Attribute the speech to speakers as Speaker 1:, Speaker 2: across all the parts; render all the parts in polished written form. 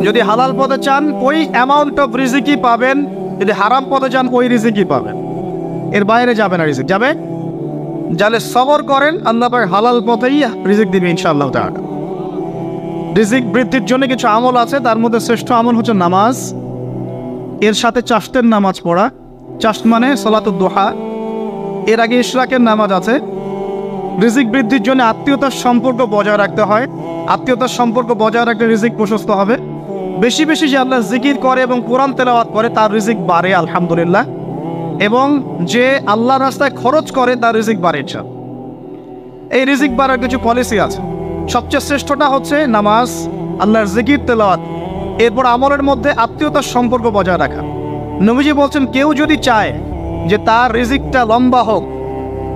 Speaker 1: যদি হালাল পথে চান ওই অ্যামাউন্ট অফ রিজিকই পাবেন, যদি হারাম পথে চান ওই রিজিকই পাবেন, এর বাইরে যাবে না রিজিক। যাবে যাহলে সবর করেন, আল্লাহ পাক হালাল পথেই রিজিক দিবে ইনশাআল্লাহ তাআলা। রিজিক বৃদ্ধির জন্য কিছু আমল আছে, তার মধ্যে শ্রেষ্ঠ আমল হচ্ছে নামাজ, এর সাথে চাষতের নামাজ পড়া। চাষ মানে সালাতুদ দুহা, এর আগে ইশরাকের নামাজ আছে। রিজিক বৃদ্ধির জন্য আত্মীয়তার সম্পর্ক বজায় রাখতে হয়, আত্মীয়তার সম্পর্ক বজায় রাখলে রিজিক প্রশস্ত হবে। বেশি বেশি যে আল্লাহ জিকির করে এবং কোরআন তেলাওয়াত করে তার রিজিক বাড়ে আলহামদুলিল্লাহ, এবং যে আল্লাহর রাস্তায় খরচ করে তার রিজিক বাড়ে ইনশাআল্লাহ। এই রিজিক বাড়ার কিছু পলিসি আছে। সবচেয়ে শ্রেষ্ঠটা হচ্ছে নামাজ, আল্লাহর জিকির তেলাওয়াত, এরপর আমলের মধ্যে আত্মীয়তার সম্পর্ক বজায় রাখা। নবীজি বলছেন কেউ যদি চায় যে তার রিজিকটা লম্বা হোক,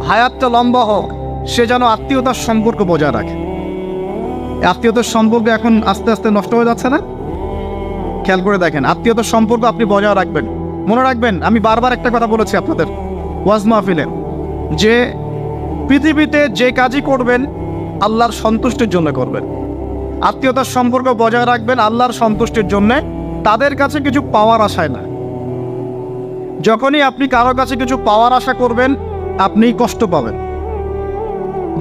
Speaker 1: হায়াতটা লম্বা হোক, সে যেন আত্মীয়তার সম্পর্ক বজায় রাখে। আত্মীয়তার সম্পর্ক এখন আস্তে আস্তে নষ্ট হয়ে যাচ্ছে না? খেয়াল করে দেখেন, আত্মীয়তার সম্পর্ক আপনি বজায় রাখবেন। মনে রাখবেন, আমি বারবার একটা কথা বলেছি আপনাদের ওয়াজ মাহফিলে, যে পৃথিবীতে যে কাজই করবেন আল্লাহর সন্তুষ্টির জন্য করবেন। আত্মীয়তার সম্পর্ক বজায় রাখবেন আল্লাহর সন্তুষ্টির জন্যে, তাদের কাছে কিছু পাওয়ার আশায় না। যখনই আপনি কারো কাছে কিছু পাওয়ার আশা করবেন আপনি কষ্ট পাবেন।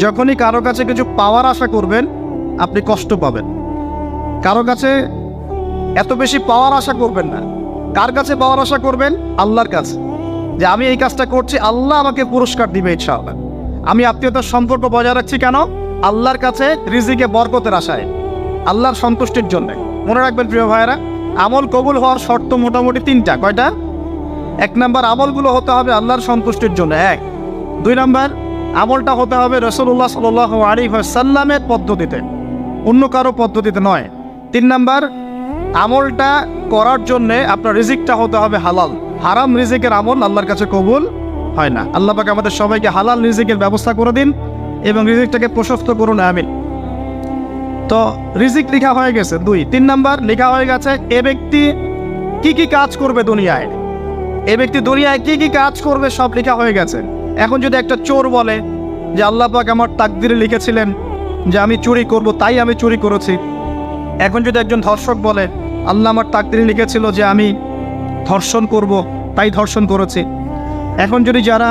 Speaker 1: যখনই কারো কাছে কিছু পাওয়ার আশা করবেন আপনি কষ্ট পাবেন। কারো কাছে এত বেশি পাওয়ার আশা করবেন না। কার কাছে পাওয়ার আশা করবেন? আল্লাহর কাছে, যে আমি এই কাজটা করছি, আল্লাহ আমাকে পুরস্কার দিবে ইনশাআল্লাহ। আমি আত্মীয়তার সম্পর্ক বজায় রাখছি কেন? আল্লাহর কাছে রিজিকে বরকতের আশায়, আল্লাহর সন্তুষ্টির জন্য। মনে রাখবেন প্রিয় ভাইয়েরা, আমল কবুল হওয়ার শর্ত মোটামুটি তিনটা। কয়টা? 1 নাম্বার, আমলগুলো হতে হবে আল্লাহর সন্তুষ্টির জন্য। 1। 2 নাম্বার, আমলটা হতে হবে রাসূলুল্লাহ সাল্লাল্লাহু আলাইহি ওয়াসাল্লামের পদ্ধতিতে, অন্য কারো পদ্ধতিতে নয়। 3 নাম্বার, আমলটা করার জন্যে আপনার রিজিকটা হতে হবে হালাল। হারাম রিজিকের আমল আল্লাহর কাছে কবুল হয় না। আল্লাহ পাক আমাদের সবাইকে হালাল রিজিকের ব্যবস্থা করে দিন এবং রিজিকটাকে প্রশস্ত করুন, আমিন। তো রিজিক লেখা হয়ে গেছে 2। 3 নাম্বার লেখা হয়ে গেছে এ ব্যক্তি কি কি কাজ করবে দুনিয়ায়, এ ব্যক্তি দুনিয়ায় কি কি কাজ করবে সব লেখা হয়ে গেছে। এখন যদি একটা চোর বলে যে আল্লাহ পাক আমার তাকদিরে লিখেছিলেন যে আমি চুরি করব, তাই আমি চুরি করেছি। এখন যদি একজন ধর্ষক বলে আল্লাহ আমার তাকদিরে লিখেছিল যে আমি ধর্ষণ করব, তাই ধর্ষণ করেছি। এখন যদি যারা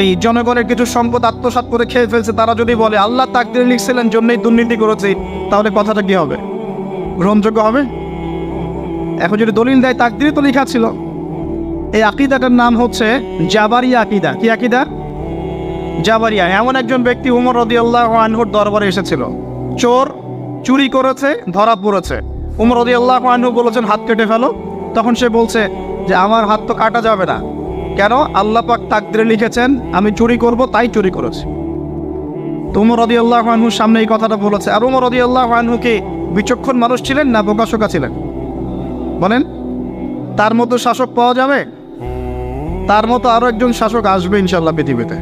Speaker 1: এই জনগণের কিছু সম্পদ আত্মসাৎ করে খেয়ে ফেলছে তারা যদি বলে আল্লাহ তাকদিরে লিখছিলেন জন্যই দুর্নীতি করেছি, তাহলে কথাটা কি হবে? গ্রহণযোগ্য হবে? এখন যদি দলিল দেয় তাকদিরে তো লেখা ছিল। এই আকীদাটার নাম হচ্ছে জাবারিয়া আকীদা। কি আকীদা? জাবারিয়া। এমন একজন ব্যক্তি উমর রাদিয়াল্লাহু আনহুর দরবারে এসেছিল, চোর চুরি করেছে, ধরা পড়েছে। উমর রাদিয়াল্লাহু আনহু বলেছেন হাত কেটে ফেলো। তখন সে বলছে যে আমার হাত তো কাটা যাবে না। কেন? আল্লাহ পাক তাকদিরে লিখেছেন আমি চুরি করব, তাই চুরি করেছি। তো উমর রাদিয়াল্লাহু আনহুর সামনে এই কথাটা বলেছে। আর উমর রাদিয়াল্লাহু আনহু কি বিচক্ষণ মানুষ ছিলেন না বোকাশোকা ছিলেন? বলেন, তার মতো শাসক পাওয়া যাবে? তার মতো আরো একজন শাসক আসবে ইনশাআল্লাহ পৃথিবীতে।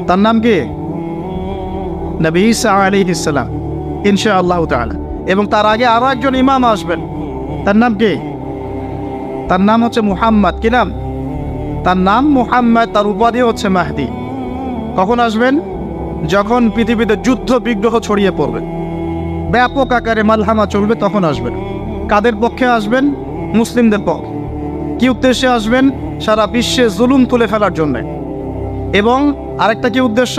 Speaker 1: তার নাম কি? নবী ঈসা আলাইহিস সালাম ইনশাআল্লাহ তাআলা। এবং তার আগে আরো একজন ইমাম আসবেন। তার নাম কি? তার নাম হচ্ছে মুহাম্মদ। কি নাম? তার নাম মুহাম্মদ, তার উপাধি হচ্ছে মাহদি। কখন আসবেন? যখন পৃথিবীতে যুদ্ধ বিগ্রহ ছড়িয়ে পড়বে, ব্যাপক আকারে মালহামা চলবে, তখন আসবেন। কাদের পক্ষে আসবেন? মুসলিমদের পক্ষে। কি উদ্দেশ্যে আসবেন? সারা বিশ্বে জুলুম তুলে ফেলার জন্য। এবং আরেকটা কি উদ্দেশ্য?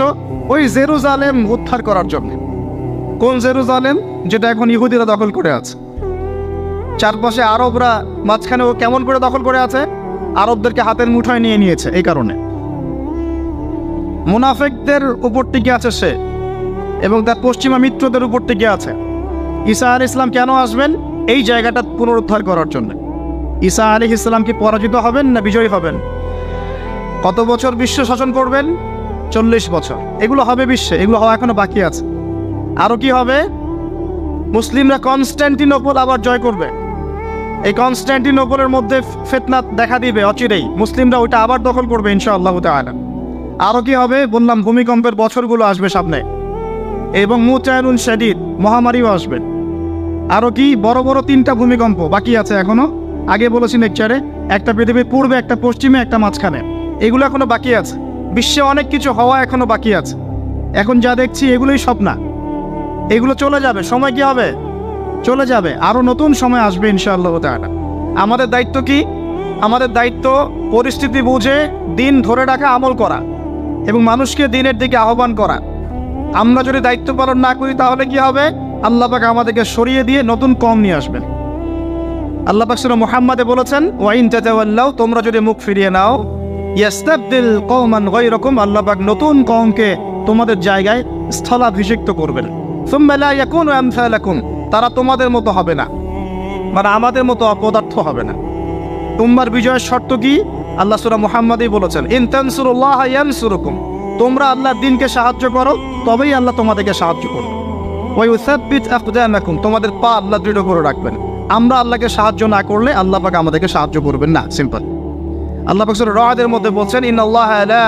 Speaker 1: ওই জেরুজালেম উদ্ধার করার জন্য। কোন জেরুজালেম? যেটা এখন ইহুদিরা দখল করে আছে। চারপাশে আরবরা, মাঝখানে ও কেমন করে দখল করে আছে? আরবদেরকে হাতের মুঠোয় নিয়ে নিয়েছে। এই কারণে মুনাফিকদের উপর টিকে আছে সে, এবং তার পশ্চিমা মিত্রদের উপর টিকে আছে। ঈসা আলাইহিস সালাম কেন আসবেন? এই জায়গাটা পুনরুদ্ধার করার জন্য। ঈসা আলাইহিস সালাম কি পরাজিত হবেন না বিজয়ী হবেন? কত বছর বিশ্ব শাসন করবেন? 40 বছর। এগুলো হবে বিশ্বে, এগুলো হওয়া এখনো বাকি আছে। আরো কি হবে? মুসলিমরা কনস্ট্যান্টিনোপল আবার জয় করবে। এই কনস্ট্যান্টিনোপলের মধ্যে ফিতনা দেখা দিবে অচিরেই, মুসলিমরা ওইটা আবার দখল করবে ইনশাআল্লাহ তাআলা। আরো কি হবে? বললাম ভূমিকম্পের বছরগুলো আসবে সামনে, এবং মুতায়নুন শাদীদ, মহামারীও আসবে। আরো কি? বড় বড় 3টা ভূমিকম্প বাকি আছে এখনো। আগে বলেছি লেকচারে, একটা পৃথিবীর পূর্বে, একটা পশ্চিমে, একটা মাঝখানে। এগুলো এখনো বাকি আছে। বিশ্বে অনেক কিছু হওয়া এখনো বাকি আছে। এখন যা দেখছি এগুলোই স্বপ্ন, এগুলো চলে যাবে। সময় কি হবে? চলে যাবে, আরও নতুন সময় আসবে ইনশাআল্লাহ তাআলা। আমাদের দায়িত্ব কি? আমাদের দায়িত্ব পরিস্থিতি বুঝে দিন ধরে রাখা, আমল করা এবং মানুষকে দিনের দিকে আহ্বান করা। আমরা যদি দায়িত্ব পালন না করি তাহলে কি হবে? আল্লাহ পাক আমাদেরকে সরিয়ে দিয়ে নতুন কওম নিয়ে আসবেন। আল্লাহ পাক সূরা মুহাম্মাদে বলেছেন, ওয়াইন তাতাওয়াল্লাউ, তোমরা যদি মুখ ফিরিয়ে নাও, ইয়াস্তাবদিল কওমান গায়রাকুম, আল্লাহ পাক নতুন কওমকে তোমাদের জায়গায় স্থলাভিষিক্ত করবেন। সুম্মা লা ইয়াকুনু আমসালাকুম, তারা তোমাদের মতো হবে না, মানে আমাদের মতো অপদার্থ হবে না। উম্মার বিজয়ের শর্ত কি? আল্লাহ সূরা মুহাম্মাদেই বলেছেন, ইন তানসুরুল্লাহ ইয়ানসুরুকুম, তোমরা আল্লাহর দ্বীনকে সাহায্য করো তবেই আল্লাহ তোমাদেরকে সাহায্য করবে। ওয়া ইউসাব্বিত আকদামাকুম, তোমাদের পা আল্লাহ দৃঢ় করে রাখবেন। আমরা আল্লাহকে সাহায্য না করলে আল্লাহ পাক আমাদেরকে সাহায্য করবেন না, সিম্পল। আল্লাহ পাক সূরা রাদের মধ্যে বলছেন, ইন্নাল্লাহা লা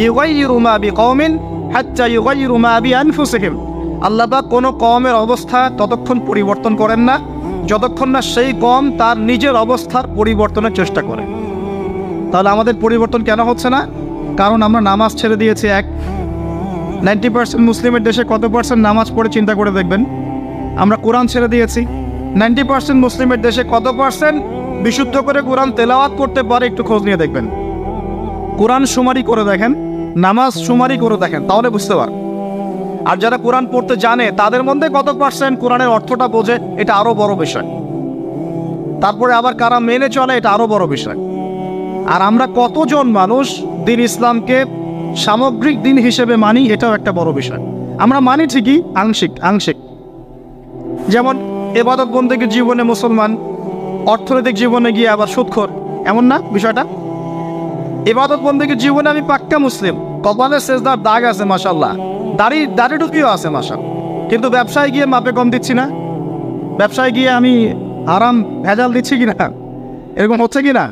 Speaker 1: ইউগাইয়িরু মা বিকওমিন হাত্তা ইউগাইয়িরু মা বিআনফুসিহিম, আল্লাহ পাক কোনো কওমের অবস্থা ততক্ষণ পরিবর্তন করেন না যতক্ষণ না সেই কওম তার নিজের অবস্থার পরিবর্তনের চেষ্টা করে। তাহলে আমাদের পরিবর্তন কেন হচ্ছে না? কারণ আমরা নামাজ ছেড়ে দিয়েছি। 90% মুসলিমের দেশে কত পার্সেন্ট নামাজ পড়ে চিন্তা করে দেখবেন। আমরা কোরআন ছেড়ে দিয়েছি। 90% মুসলিমের দেশে কত পার্সেন্ট বিশুদ্ধ করে কোরআন তেলাওয়াত করতে পারে একটু খোঁজ নিয়ে দেখবেন। কোরআন শুমারি করে দেখেন, নামাজ শুমারি করে দেখেন, তাহলে বুঝতে পার। আর যারা কোরআন পড়তে জানে তাদের মধ্যে কত পার্সেন্ট কোরআনের অর্থটা বোঝে, এটা আরও বড় বিষয়। তারপরে আবার কারা মেনে চলে, এটা আরও বড় বিষয়। আর আমরা কতজন মানুষ দিন ইসলামকে সামগ্রিক দিন হিসেবে মানি, এটাও একটা বড় বিষয়। আমরা মানি ঠিকই, আংশিক। যেমন ইবাদত বন্দেগীর জীবনে মুসলমান, অর্থনৈতিক জীবনে গিয়ে আবার সুদখোর, এমন না বিষয়টা? ইবাদত বন্দেগীর জীবনে আমি পাক্কা মুসলিম, কপালে সেজদার দাগ আছে মাশাআল্লাহ, দাড়ি টুপিও আছে মাশাআল্লাহ, কিন্তু ব্যবসায় গিয়ে মাপে কম দিচ্ছি না, ব্যবসায় গিয়ে আমি আরাম ভেজাল দিচ্ছি কিনা, এরকম হচ্ছে কি না?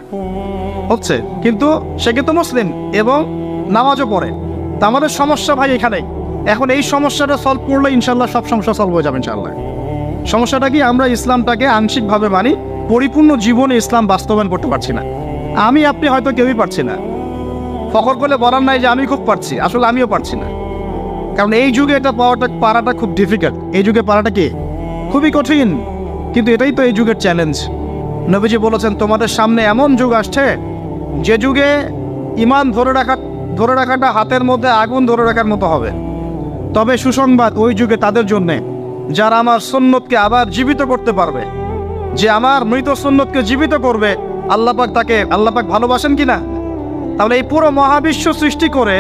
Speaker 1: হচ্ছে। কিন্তু সে কিন্তু মুসলিম এবং নামাজও পড়ে। তা আমাদের সমস্যা ভাই এখানে। এখন এই সমস্যাটা সলভ করলে ইনশাল্লাহ সব সমস্যা সলভ হয়ে যাবে ইনশাল্লাহ। সমস্যাটা কি? আমরা ইসলামটাকে আংশিকভাবে মানি, পরিপূর্ণ জীবনে ইসলাম বাস্তবায়ন করতে পারছি না। আমি আপনি হয়তো কেউই পারছি না। ফখর করলে বলার নাই যে আমি খুব পারছি, আসলে আমিও পারছি না। কারণ এই যুগে এটা পারাটা খুব ডিফিকাল্ট। এই যুগে পারাটা কি খুবই কঠিন, কিন্তু এটাই তো এই যুগের চ্যালেঞ্জ। নবীজি বলেছেন, তোমাদের সামনে এমন যুগ আসছে যে যুগে ঈমান ধরে রাখাটা হাতের মধ্যে আগুন ধরে রাখার মতো হবে। তবে সুসংবাদ ওই যুগে তাদের জন্যে যারা আমার সুন্নতকে আবার জীবিত করতে পারবে, যে আমার মৃত সুন্নতকে জীবিত করবে। আল্লাহ পাক ভালোবাসেন কিনা? তাহলে এই পুরো মহাবিশ্ব সৃষ্টি করে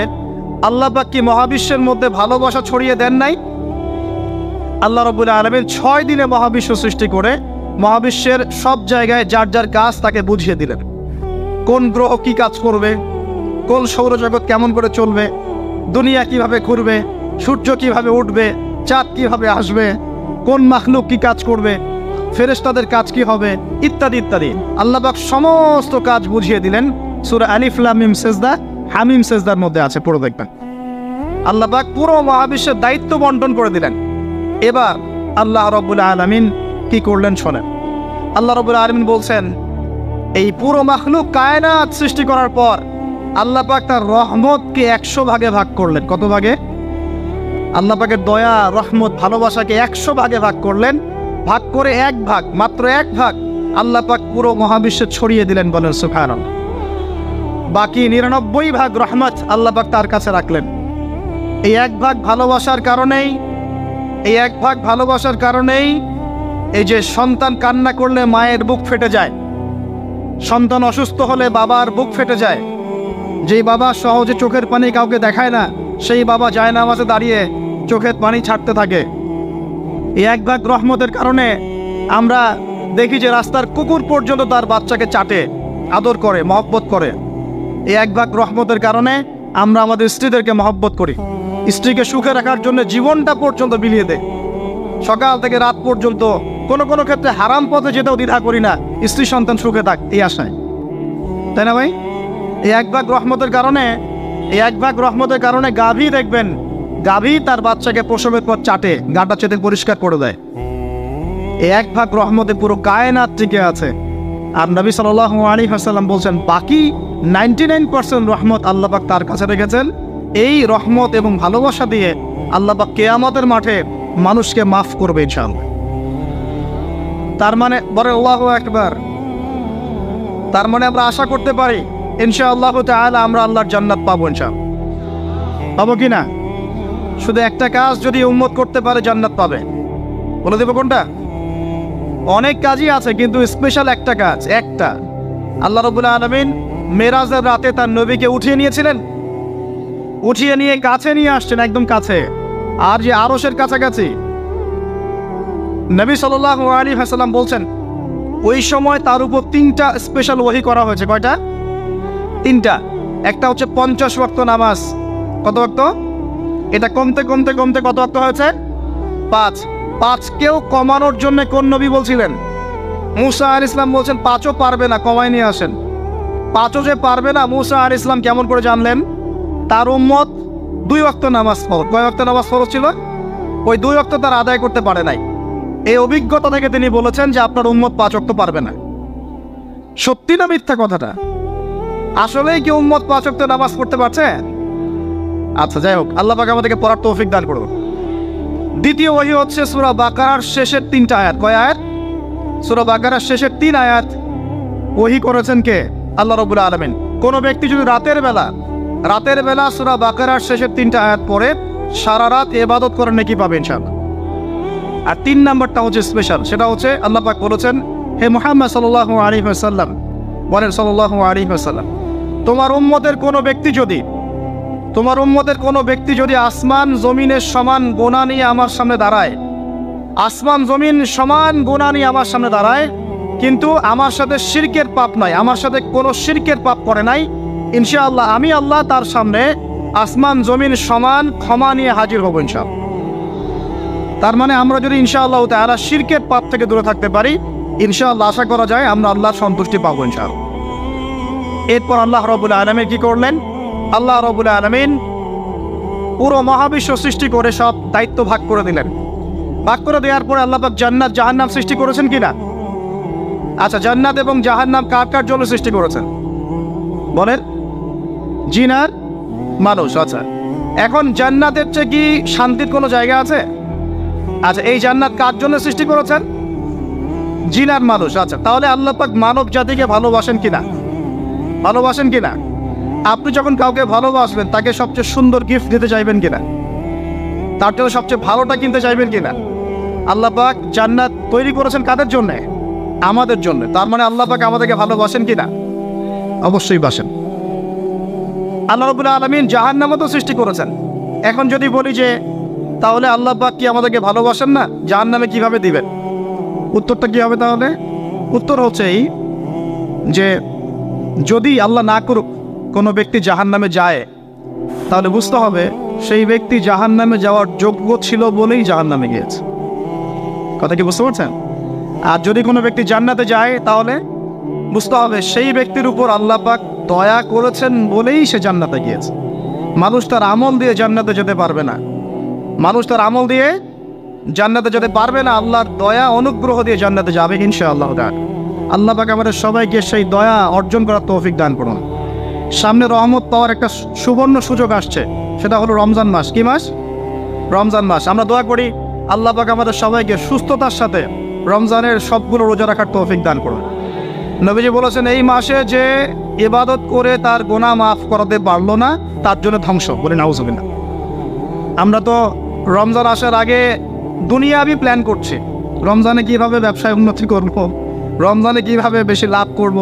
Speaker 1: আল্লাহ পাক কি মহাবিশ্বের মধ্যে ভালোবাসা ছড়িয়ে দেন নাই? আল্লাহ রাব্বুল আলামিন 6 দিনে মহাবিশ্ব সৃষ্টি করে মহাবিশ্বের সব জায়গায় যার যার কাজ তাকে বুঝিয়ে দিলেন। কোন গ্রহ কি কাজ করবে, কোন সৌরজগৎ কেমন করে চলবে, দুনিয়া কিভাবে ঘুরবে, সূর্য কিভাবে উঠবে, চাঁদ কিভাবে আসবে, কোন মাখলুক কি কাজ করবে, ফেরেশতাদের কাজ কি হবে, ইত্যাদি ইত্যাদি। আল্লাহ পাক সমস্ত কাজ বুঝিয়ে দিলেন। সূরা আলিফ লাম মিম সেজদা, হামিম সেজদার মধ্যে আছে, পড়ে দেখবেন। আল্লাহ পাক পুরো মহাবিশ্বের দায়িত্ব বন্টন করে দিলেন। এবার আল্লাহ রাব্বুল আলামিন কি করলেন শোনেন। আল্লাহ রাব্বুল আলামিন বলছেন, এই পুরো মাখলুক কায়নাত সৃষ্টি করার পর আল্লাহ পাক তার রহমতকে 100 ভাগে ভাগ করলেন। কত ভাগে? আল্লাহ পাকের দয়া, রহমত, ভালোবাসাকে 100 ভাগে ভাগ করলেন। ভাগ করে মাত্র এক ভাগ আল্লাহ পাক পুরো মহাবিশ্বে ছড়িয়ে দিলেন, বলেন সুবহানাল্লাহ। বাকি 99 ভাগ রহমত আল্লাহ পাক তার কাছে রাখলেন। এই এক ভাগ ভালোবাসার কারণেই এই যে সন্তান কান্না করলে মায়ের বুক ফেটে যায়, সন্তান অসুস্থ হলে বাবার বুক ফেটে যায়, যেই বাবা সহজে চোখের পানি কাউকে দেখায় না, সেই বাবা জায়নামাজে দাঁড়িয়ে চোখের পানি ছাড়তে থাকে। এই এক ভাগ রহমতের কারণে আমরা দেখি যে রাস্তার কুকুর পর্যন্ত তার বাচ্চাকে চাটে, আদর করে, মহব্বত করে। এই এক ভাগ রহমতের কারণে আমরা আমাদের স্ত্রীদেরকে মহব্বত করি, স্ত্রীকে সুখে রাখার জন্য জীবনটা পর্যন্ত বিলিয়ে দেয়। সকাল থেকে রাত পর্যন্ত কোনো ক্ষেত্রে হারাম পথে যেতেও দ্বিধা করি না, স্ত্রী সন্তান সুখে থাক এই আশায়, তাই না ভাই? এই এক ভাগ রহমতের কারণে গাভী দেখবেন, গাভী তার বাচ্চাকে প্রসবের পর চাটে, গাটা চেটে পরিষ্কার করে দেয়। এই এক ভাগ রহমতে পুরো কায়নাত টিকে আছে। আর নবী সাল্লাল্লাহু আলাইহি ওয়াসাল্লাম বলছেন, বাকি 99% রহমত আল্লাহ পাক তার কাছে রেখেছেন। এই রহমত এবং ভালোবাসা দিয়ে আল্লাহ পাক কিয়ামতের মাঠে মানুষকে মাফ করবে ইনশাআল্লাহ। তার মানে বলে আল্লাহু আকবার, তার মানে আমরা আশা করতে পারি ইনশাআল্লাহ তাআলা আমরা আল্লাহর জান্নাত পাবো। ইনশাআল্লাহ পাবো কি না? শুধু একটা কাজ যদি উম্মত করতে পারে জান্নাত পাবে। বলে দেবো কোনটা? অনেক কাজই আছে কিন্তু স্পেশাল একটা কাজ, একটা। আল্লাহ রাব্বুল আলামিন মেরাজের রাতে তার নবীকে উঠিয়ে নিয়েছিলেন, উঠিয়ে নিয়ে কাছে নিয়ে আসছেন, একদম কাছে, আর যে আরশের কাছাকাছি। নবী সাল্লাল্লাহু আলাইহি ওয়াসাল্লাম বলছেন ওই সময় তার উপর 3টা স্পেশাল ওহী করা হয়েছে। কয়টা? 3টা। একটা হচ্ছে 50 ওয়াক্ত নামাজ। কত ওয়াক্ত? এটা কমতে কমতে কমতে কত ওয়াক্ত হয়েছে? 5। 5কেও কমানোর জন্য কোন নবী বলছিলেন? মুসা আলাইহিস সালাম বলছেন 5ও পারবে না, কমায় নিয়ে আসেন। 5ও যে পারবে না, মুসা আলাইহিস সালাম কেমন করে জানলেন? তার উম্মত 2 ওয়াক্ত নামাজ ফরজ। কয় ওয়াক্ত নামাজ ফরজ ছিল? ওই 2 ওয়াক্ত তার আদায় করতে পারে নাই। এই অভিজ্ঞতা থেকে তিনি বলেছেন যে আপনার উম্মত 5 ওয়াক্ত পারবে না। সত্যি না মিথ্যা কথাটা? আসলেই কি উম্মত 5 ওয়াক্ত নামাজ পড়তে পারছে? আচ্ছা, যাই হোক, আল্লাহ পাক আমাদেরকে পড়ার তৌফিক দান করুন। দ্বিতীয় ওহী হচ্ছে সূরা বাকারার শেষের 3টা আয়াত। কয় আয়াত? সূরা বাকারার শেষের 3 আয়াত ওহী করেছেন কে? আল্লাহ রাব্বুল আলামিন। কোনো ব্যক্তি যদি রাতের বেলা সূরা বাকারার শেষের 3টা আয়াত পড়ে সারা রাত ইবাদত করে নেকি পাবে ইনশাআল্লাহ। আর 3 নাম্বারটা হচ্ছে স্পেশাল, সেটা হচ্ছে আল্লাহ পাক বলেছেন, হে মুহাম্মদ সাল্লাল্লাহু আলাইহি ওয়াসাল্লাম, বলেন সাল্লাল্লাহু আলাইহি ওয়াসাল্লাম, তোমার উম্মতের কোনো ব্যক্তি যদি আসমান জমিনের সমান গোনা নিয়ে আমার সামনে দাঁড়ায়, আসমান জমিন সমান গুনাহ নিয়ে আমার সামনে দাঁড়ায়, কিন্তু আমার সাথে শিরকের পাপ নাই, আমার সাথে কোনো শিরকের পাপ করে নাই, ইনশাআল্লাহ আমি আল্লাহ তার সামনে আসমান জমিন সমান ক্ষমা নিয়ে হাজির হব ইনশাআল্লাহ। তার মানে আমরা যদি ইনশাআল্লাহ তাআলা শিরকের পাপ থেকে দূরে থাকতে পারি, ইনশাআল্লাহ আশা করা যায় আমরা আল্লাহর সন্তুষ্টি পাবো ইনশাআল্লাহ। এরপর আল্লাহ রাব্বুল আলামিন কি করলেন? আল্লাহ রাব্বুল আলামিন পুরো মহাবিশ্ব সৃষ্টি করে সব দায়িত্ব ভাগ করে দিলেন। ভাগ করে দেওয়ার পরে আল্লাহ পাক জান্নাত জাহান্নাম সৃষ্টি করেছেন কিনা? আচ্ছা, জান্নাত এবং জাহান্নাম কার কার জন্য সৃষ্টি করেছেন বলেন? জিন আর মানুষ। আচ্ছা, এখন জান্নাতের চেয়ে কি শান্তির কোনো জায়গা আছে? আচ্ছা, এই জান্নাত কার জন্য সৃষ্টি করেছেন? জিন আর মানুষ। আচ্ছা, তাহলে আল্লাহ পাক মানব জাতিকে ভালোবাসেন কিনা? ভালোবাসেন কিনা? আপনি যখন কাউকে ভালোবাসবেন তাকে সবচেয়ে সুন্দর গিফট দিতে চাইবেন কিনা? তার জন্য সবচেয়ে ভালোটা কিনতে চাইবেন কিনা? আল্লাহ পাক জান্নাত তৈরি করেছেন কাদের জন্য? আমাদের জন্য। তার মানে আল্লাহ পাক আমাদেরকে ভালোবাসেন কিনা? অবশ্যই বাসেন। আল্লাহ রাব্বুল আলামিন জাহান্নামও তো সৃষ্টি করেছেন। এখন যদি বলি যে তাহলে আল্লাহ পাক কি আমাদেরকে ভালোবাসেন না, জাহান্নামে কিভাবে দিবেন? উত্তরটা কি হবে তাহলে? উত্তর হচ্ছে এই যে যদি আল্লাহ না করুক কোনো ব্যক্তি জাহান্নামে যায়, তাহলে বুঝতে হবে সেই ব্যক্তি জাহান্নামে যাওয়ার যোগ্য ছিল বলেই জাহান্নামে গিয়েছে। কথা কি বুঝতে পারছেন? আর যদি কোনো ব্যক্তি জান্নাতে যায় তাহলে বুঝতে হবে সেই ব্যক্তির উপর আল্লাহ পাক দয়া করেছেন বলেই সে জান্নাতে গিয়েছে। মানুষ তার আমল দিয়ে জান্নাতে যেতে পারবে না, মানুষ তার আমল দিয়ে জান্নাতে যেতে পারবে না, আল্লাহর দয়া অনুগ্রহ দিয়ে জান্নাতে যাবে ইনশাআল্লাহ। আল্লাহ পাক আমাদের সবাইকে সেই দয়া অর্জন করার তৌফিক দান করুন। সামনে রহমত পাওয়ার একটা সুবর্ণ সুযোগ আসছে, সেটা হলো রমজান মাস। কি মাস? রমজান মাস। আমরা দোয়া করি আল্লাহ পাক আমাদের সবাইকে সুস্থতার সাথে রমজানের সবগুলো রোজা রাখার তৌফিক দান করুন। নবীজি বলেছেন এই মাসে যে ইবাদত করে তার গুনাহ মাফ করাতে পারলো না তার জন্য ধ্বংস। বলে নাউজুবিল্লাহ। আমরা তো রমজান আসার আগে দুনিয়াবি প্ল্যান করছি, রমজানে কিভাবে ব্যবসায় উন্নতি করব, রমজানে কিভাবে বেশি লাভ করব।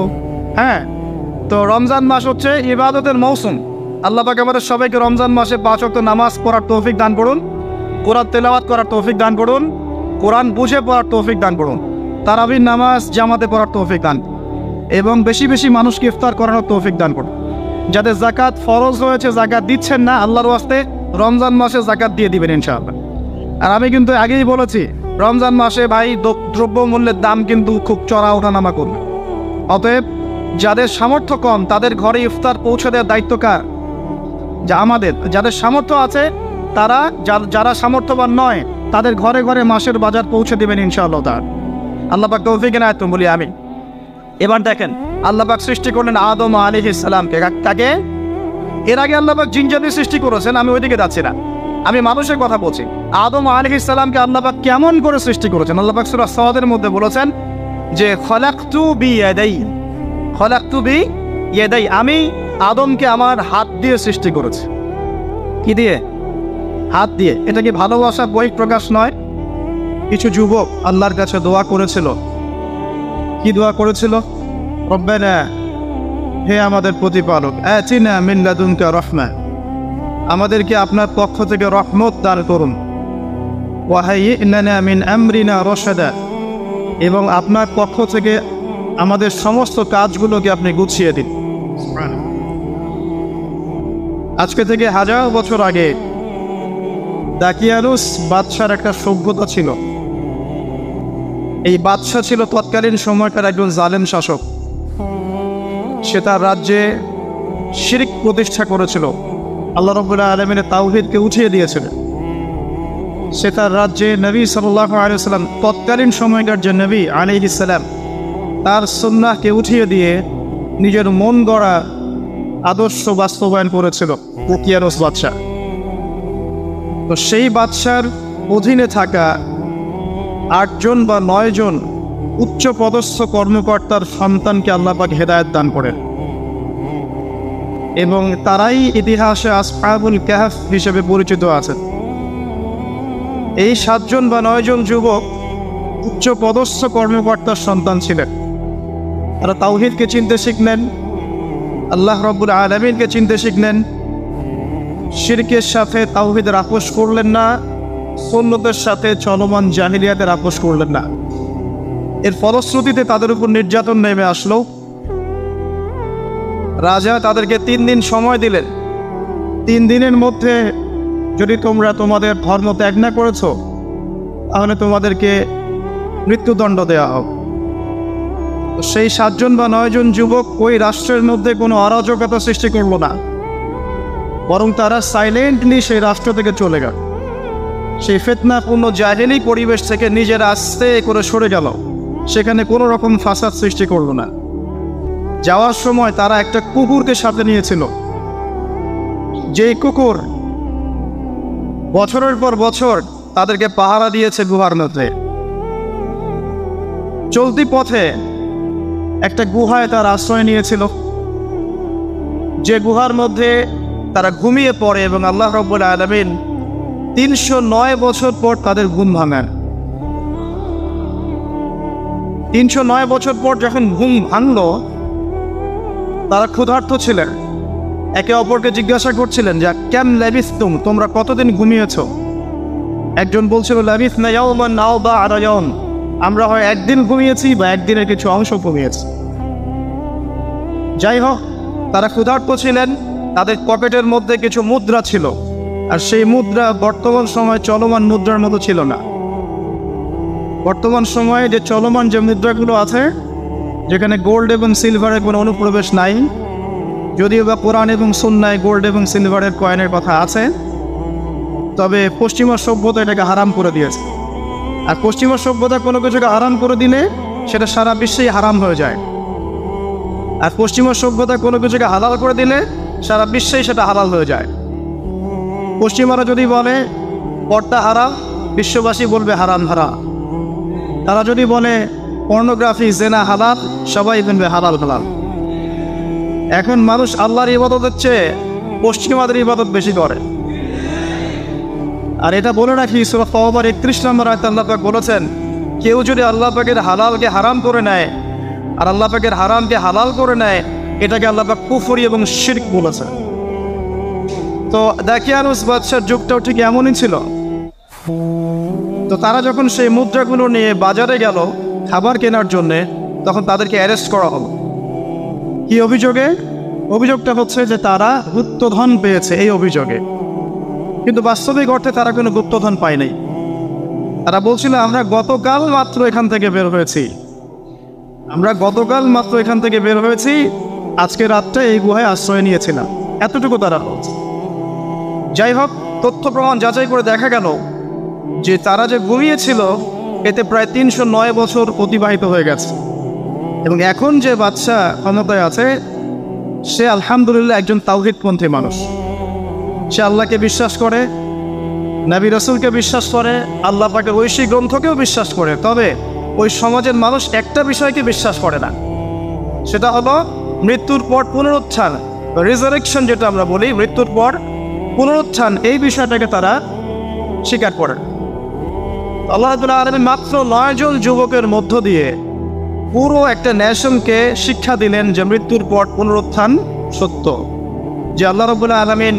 Speaker 1: হ্যাঁ, তো রমজান মাস হচ্ছে ইবাদতের মৌসুম। আল্লাহ পাক আমাদের সবাইকে রমজান মাসে 5 ওয়াক্ত নামাজ পড়ার তৌফিক দান করুন, কোরআন তেলাওয়াত করার তৌফিক দান করুন, কোরআন বুঝে পড়ার তৌফিক দান করুন, তারাবির নামাজ জামাতে পড়ার তৌফিক দান, এবং বেশি বেশি মানুষকে ইফতার করানোর তৌফিক দান করুন। যাদের যাকাত ফরজ হয়েছে যাকাত দিচ্ছেন না, আল্লাহর ওয়াস্তে রমজান মাসে যাকাত দিয়ে দিবেন ইনশাআল্লাহ। আর আমি কিন্তু আগেই বলেছি রমজান মাসে ভাই দ্রব্য মূল্যের দাম কিন্তু খুব চড়া ওঠানামা করবে। অতএব যাদের সামর্থ্য কম তাদের ঘরে ইফতার পৌঁছে দেওয়ার দায়িত্ব কার? যা আমাদের। যাদের সামর্থ্য আছে তারা, যারা সামর্থ্যবান নয় তাদের ঘরে ঘরে মাসের বাজার পৌঁছে দেবেন ইনশাআল্লাহ। আল্লাহ পাক তৌফিক এনায়েত করুন বলি আমি। এবার দেখেন আল্লাহ পাক সৃষ্টি করলেন আদম আলাইহিস সালামকে। তাকে এর আগে আল্লাহ পাক জিন জাতি সৃষ্টি করেছেন, আমি ওইদিকে যাচ্ছি না, আমি মানুষের কথা বলছি। আদম আলাইহিস সালামকে আল্লাহ পাক কেমন করে সৃষ্টি করেছেন? আল্লাহ পাক সূরা সাদের মধ্যে বলেছেন যে খলাকতু বিয়াদাই, আমি আদমকে আমার হাত দিয়ে সৃষ্টি করেছি। কি দিয়ে? হাত দিয়ে। এটা কি ভালোবাসা বহিঃ প্রকাশ নয়? কিছু যুবক আল্লাহর কাছে দোয়া করেছিল। কি দোয়া করেছিল? রব্বানা, হে আমাদের প্রতিপালক, আতিনা মিন লাদুনকা রাহমা, আমাদেরকে আপনার পক্ষ থেকে রহমত দান করুন। ওয়া হাইয়িনা মিন আমরিনা রাশাদা, এবং আপনার পক্ষ থেকে আমাদের সমস্ত কাজগুলোকে আপনি গুছিয়ে দিন। আজকে থেকে 1000 বছর আগে দাকিয়ানুস বাদশার একটা সভ্যতা ছিল। এই বাদশা ছিল তৎকালীন সময়কার একজন জালেম শাসক। সে তার রাজ্যে শিরক প্রতিষ্ঠা করেছিল, আল্লাহ রাব্বুল আলামিনের তাওহীদকে উঠিয়ে দিয়েছিল। সে তার রাজ্যে নবী সাল্লাল্লাহু আলাইহি ওয়াসাল্লাম, তৎকালীন সময়কার যে নবী আলাইহিস সালাম, তার সুন্নাহকে উঠিয়ে দিয়ে নিজের মন গড়া আদর্শ বাস্তবায়ন করেছিল দাকিয়ানুস বাদশা। তো সেই বাদশার অধীনে থাকা 8 জন বা 9 জন উচ্চ পদস্থ কর্মকর্তার সন্তানকে আল্লাহ পাক হেদায়েত দান করেন, এবং তারাই ইতিহাসে আসহাবুল কাহফ হিসেবে পরিচিত আছেন। এই 7 জন বা 9 জন যুবক উচ্চ পদস্থ কর্মকর্তার সন্তান ছিলেন। তারা তাওহীদকে চিনতে শিখলেন, আল্লাহ রাব্বুল আলামিনকে চিনতে শিখলেন, শিরকের সাথে তাওহীদের আপোষ করলেন না, সুন্নতের সাথে চলমান জাহিলিয়াতের আপোষ করলেন না। এর ফলশ্রুতিতে তাদের উপর নির্যাতন নেমে আসলো। রাজা তাদেরকে 3 দিন সময় দিলেন। 3 দিনের মধ্যে যদি তোমরা তোমাদের ধর্ম ত্যাগ না করেছো, তাহলে তোমাদেরকে মৃত্যুদণ্ড দেওয়া হবে। সেই 7 জন বা 9 জন যুবক ওই রাষ্ট্রের মধ্যে কোনো অরাজকতা সৃষ্টি করলো না, বরং তারা সাইলেন্টলি সেই রাষ্ট্র থেকে চলে গেল। সেই ফিতনাপূর্ণ জাহেলি পরিবেশ থেকে নিজেরা আস্তে করে সরে গেল, সেখানে কোনো রকম ফাসাদ সৃষ্টি করলো না। যাওয়ার সময় তারা একটা কুকুরকে সাথে নিয়েছিল, যেই কুকুর বছরের পর বছর তাদেরকে পাহারা দিয়েছে গুহার মধ্যে। চলতি পথে একটা গুহায় তার আশ্রয় নিয়েছিল, যে গুহার মধ্যে তারা ঘুমিয়ে পড়ে, এবং আল্লাহ রাব্বুল আলামিন 309 বছর পর তাদের ঘুম ভাঙান। 309 বছর পর যখন ঘুম ভাঙলো, তারা ক্ষুধার্ত ছিলেন। একে অপরকে জিজ্ঞাসা করছিলেন যে কেম লাবিসতুম, তোমরা কতদিন ঘুমিয়েছ? একজন বলছিল লাবিসনা ইয়াওমান আও বা'দা ইয়াওম, আমরা হয় একদিন ঘুমিয়েছি বা একদিনের কিছু অংশ ঘুমিয়েছি। যাই হোক, তারা ক্ষুধার্ত ছিলেন, তাদের পকেটের মধ্যে কিছু মুদ্রা ছিল, আর সেই মুদ্রা বর্তমান সময় চলমান মুদ্রার মতো ছিল না। বর্তমান সময়ে যে চলমান যে মুদ্রাগুলো আছে, যেখানে গোল্ড এবং সিলভারের কোনো অনুপ্রবেশ নাই, যদিও বা কোরআন এবং সুন্নায় গোল্ড এবং সিলভারের কয়েনের কথা আছে, তবে পশ্চিমা সভ্যতা এটাকে হারাম করে দিয়েছে। আর পশ্চিমা সভ্যতা কোনো কিছুকে হারাম করে দিলে সেটা সারা বিশ্বেই হারাম হয়ে যায়, আর পশ্চিমা সভ্যতা কোনো কিছুকে হালাল করে দিলে সারা বিশ্বেই সেটা হালাল হয়ে যায়। পশ্চিমারা যদি বলে পর্দা হারাম, বিশ্ববাসী বলবে হারাম হারাম। তারা যদি বলে পর্নোগ্রাফি, জেনা হালাল, সবাই বলবে হালাল হালাল। এখন মানুষ আল্লাহর ইবাদতের চেয়ে পশ্চিমাদের ইবাদত বেশি করে। আর এটা বলে রাখি, সূরা তাওবার 31 নম্বর আয়াতে আল্লাহ পাক বলেছেন, কেউ যদি আল্লাহ পাকের হালালকে হারাম করে নেয় আর আল্লাহ পাকের হারামকে হালাল করে নেয়, এটাকে আল্লাহ পাক কুফরি এবং শিরক বলেছেন। তো দাকিয়ানুস বাদশার যুগটাও ঠিক এমনই ছিল। তো তারা যখন সেই মুদ্রাগুলো নিয়ে বাজারে গেল খাবার কেনার জন্যে, তখন তাদেরকে অ্যারেস্ট করা হলো। কি অভিযোগে? অভিযোগটা হচ্ছে যে তারা গুপ্তধন পেয়েছে, এই অভিযোগে। কিন্তু বাস্তবিক অর্থে তারা কোনো গুপ্তধন পায় নাই। তারা বলছিল আমরা গতকাল মাত্র এখান থেকে বের হয়েছি, আজকে রাতটা এই গুহায় আশ্রয় নিয়েছিলাম, এতটুকু তারা বলছে। যাই হোক, তথ্য প্রমাণ যাচাই করে দেখা গেল যে তারা যে ঘুমিয়েছিল এতে প্রায় 309 বছর অতিবাহিত হয়ে গেছে, এবং এখন যে বাদশা ক্ষমতায় আছে সে আলহামদুলিল্লাহ একজন তাওহীদপন্থী মানুষ। সে আল্লাহকে বিশ্বাস করে, নবী রাসূলকে বিশ্বাস করে, আল্লাহ পাকের ঐশী গ্রন্থকেও বিশ্বাস করে। তবে ওই সমাজের মানুষ একটা বিষয়কে বিশ্বাস করে না, সেটা হলো মৃত্যুর পর পুনরুত্থান, রিজারেকশন যেটা আমরা বলি, মৃত্যুর পর পুনরুত্থান, এই বিষয়টাকে তারা স্বীকার করে। আল্লাহ রাব্বুল আলামিন মাত্র 9 জন যুবকের মধ্য দিয়ে পুরো একটা নেশনকে শিক্ষা দিলেন যে মৃত্যুর পর পুনরুত্থান সত্য। যে আল্লাহ রাব্বুল আলামিন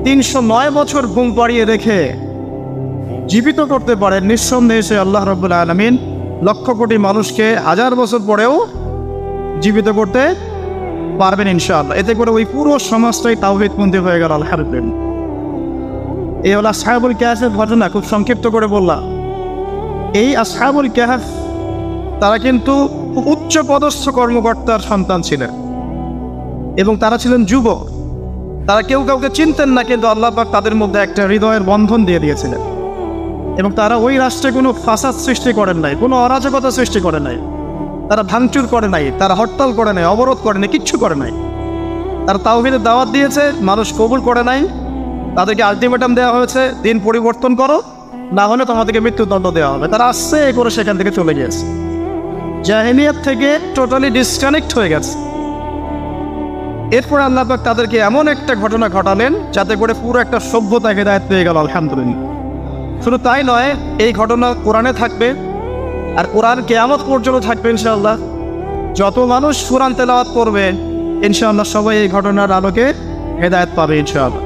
Speaker 1: 309 বছর ঘুম পাড়িয়ে রেখে জীবিত করতে পারেন, নিঃসন্দেহে সে আল্লাহ রাব্বুল আলামিন লক্ষ কোটি মানুষকে 1000 বছর পরেও জীবিত করতে পারবেন ইনশাআল্লাহ। এতে করে ওই পুরো সমাজটাই তাওহীদপন্থী হয়ে গেল আলহামদুলিল্লাহ। এই হলো আসহাবুল কাহফের ঘটনা, খুব সংক্ষিপ্ত করে বললাম। এই আসহাবুল কাহফ তারা কিন্তু উচ্চ পদস্থ কর্মকর্তার সন্তান ছিলেন এবং তারা ছিলেন যুবক। তারা কেউ কাউকে চিনতেন না, কিন্তু আল্লাহ পাক তাদের মধ্যে একটা হৃদয়ের বন্ধন দিয়ে দিয়েছিলেন এবং তারা ওই রাষ্ট্রে কোনো ফাসাদ সৃষ্টি করেন নাই, কোনো অরাজকতা সৃষ্টি করে নাই, তারা ভাঙচুর করে নাই, তারা হরতাল করে নাই, অবরোধ করে নাই, কিচ্ছু করে নাই। তারা তাওহীদের দাওয়াত দিয়েছে, মানুষ কবুল করে নাই। তাদেরকে আলটিমেটাম দেওয়া হয়েছে, দিন পরিবর্তন করো, না হলে তোমাদেরকে মৃত্যুদণ্ড দেওয়া হবে। তারা আসছে এ করে সেখান থেকে চলে গিয়েছে, জাহেলিয়াত থেকে টোটালি ডিসকানেক্ট হয়ে গেছে। এরপর আল্লাহ পাক তাদেরকে এমন একটা ঘটনা ঘটালেন যাতে করে পুরো একটা সভ্যতা হেদায়েত পেয়ে গেল আলহামদুলিল্লাহ। শুধু তাই নয়, এই ঘটনা কোরআনে থাকবে আর কোরআন কিয়ামত পর্যন্ত থাকবে ইনশাআল্লাহ। যত মানুষ কোরআন তেলাওয়াত করবে ইনশাআল্লাহ সবাই এই ঘটনার আলোকে হেদায়েত পাবে ইনশাআল্লাহ।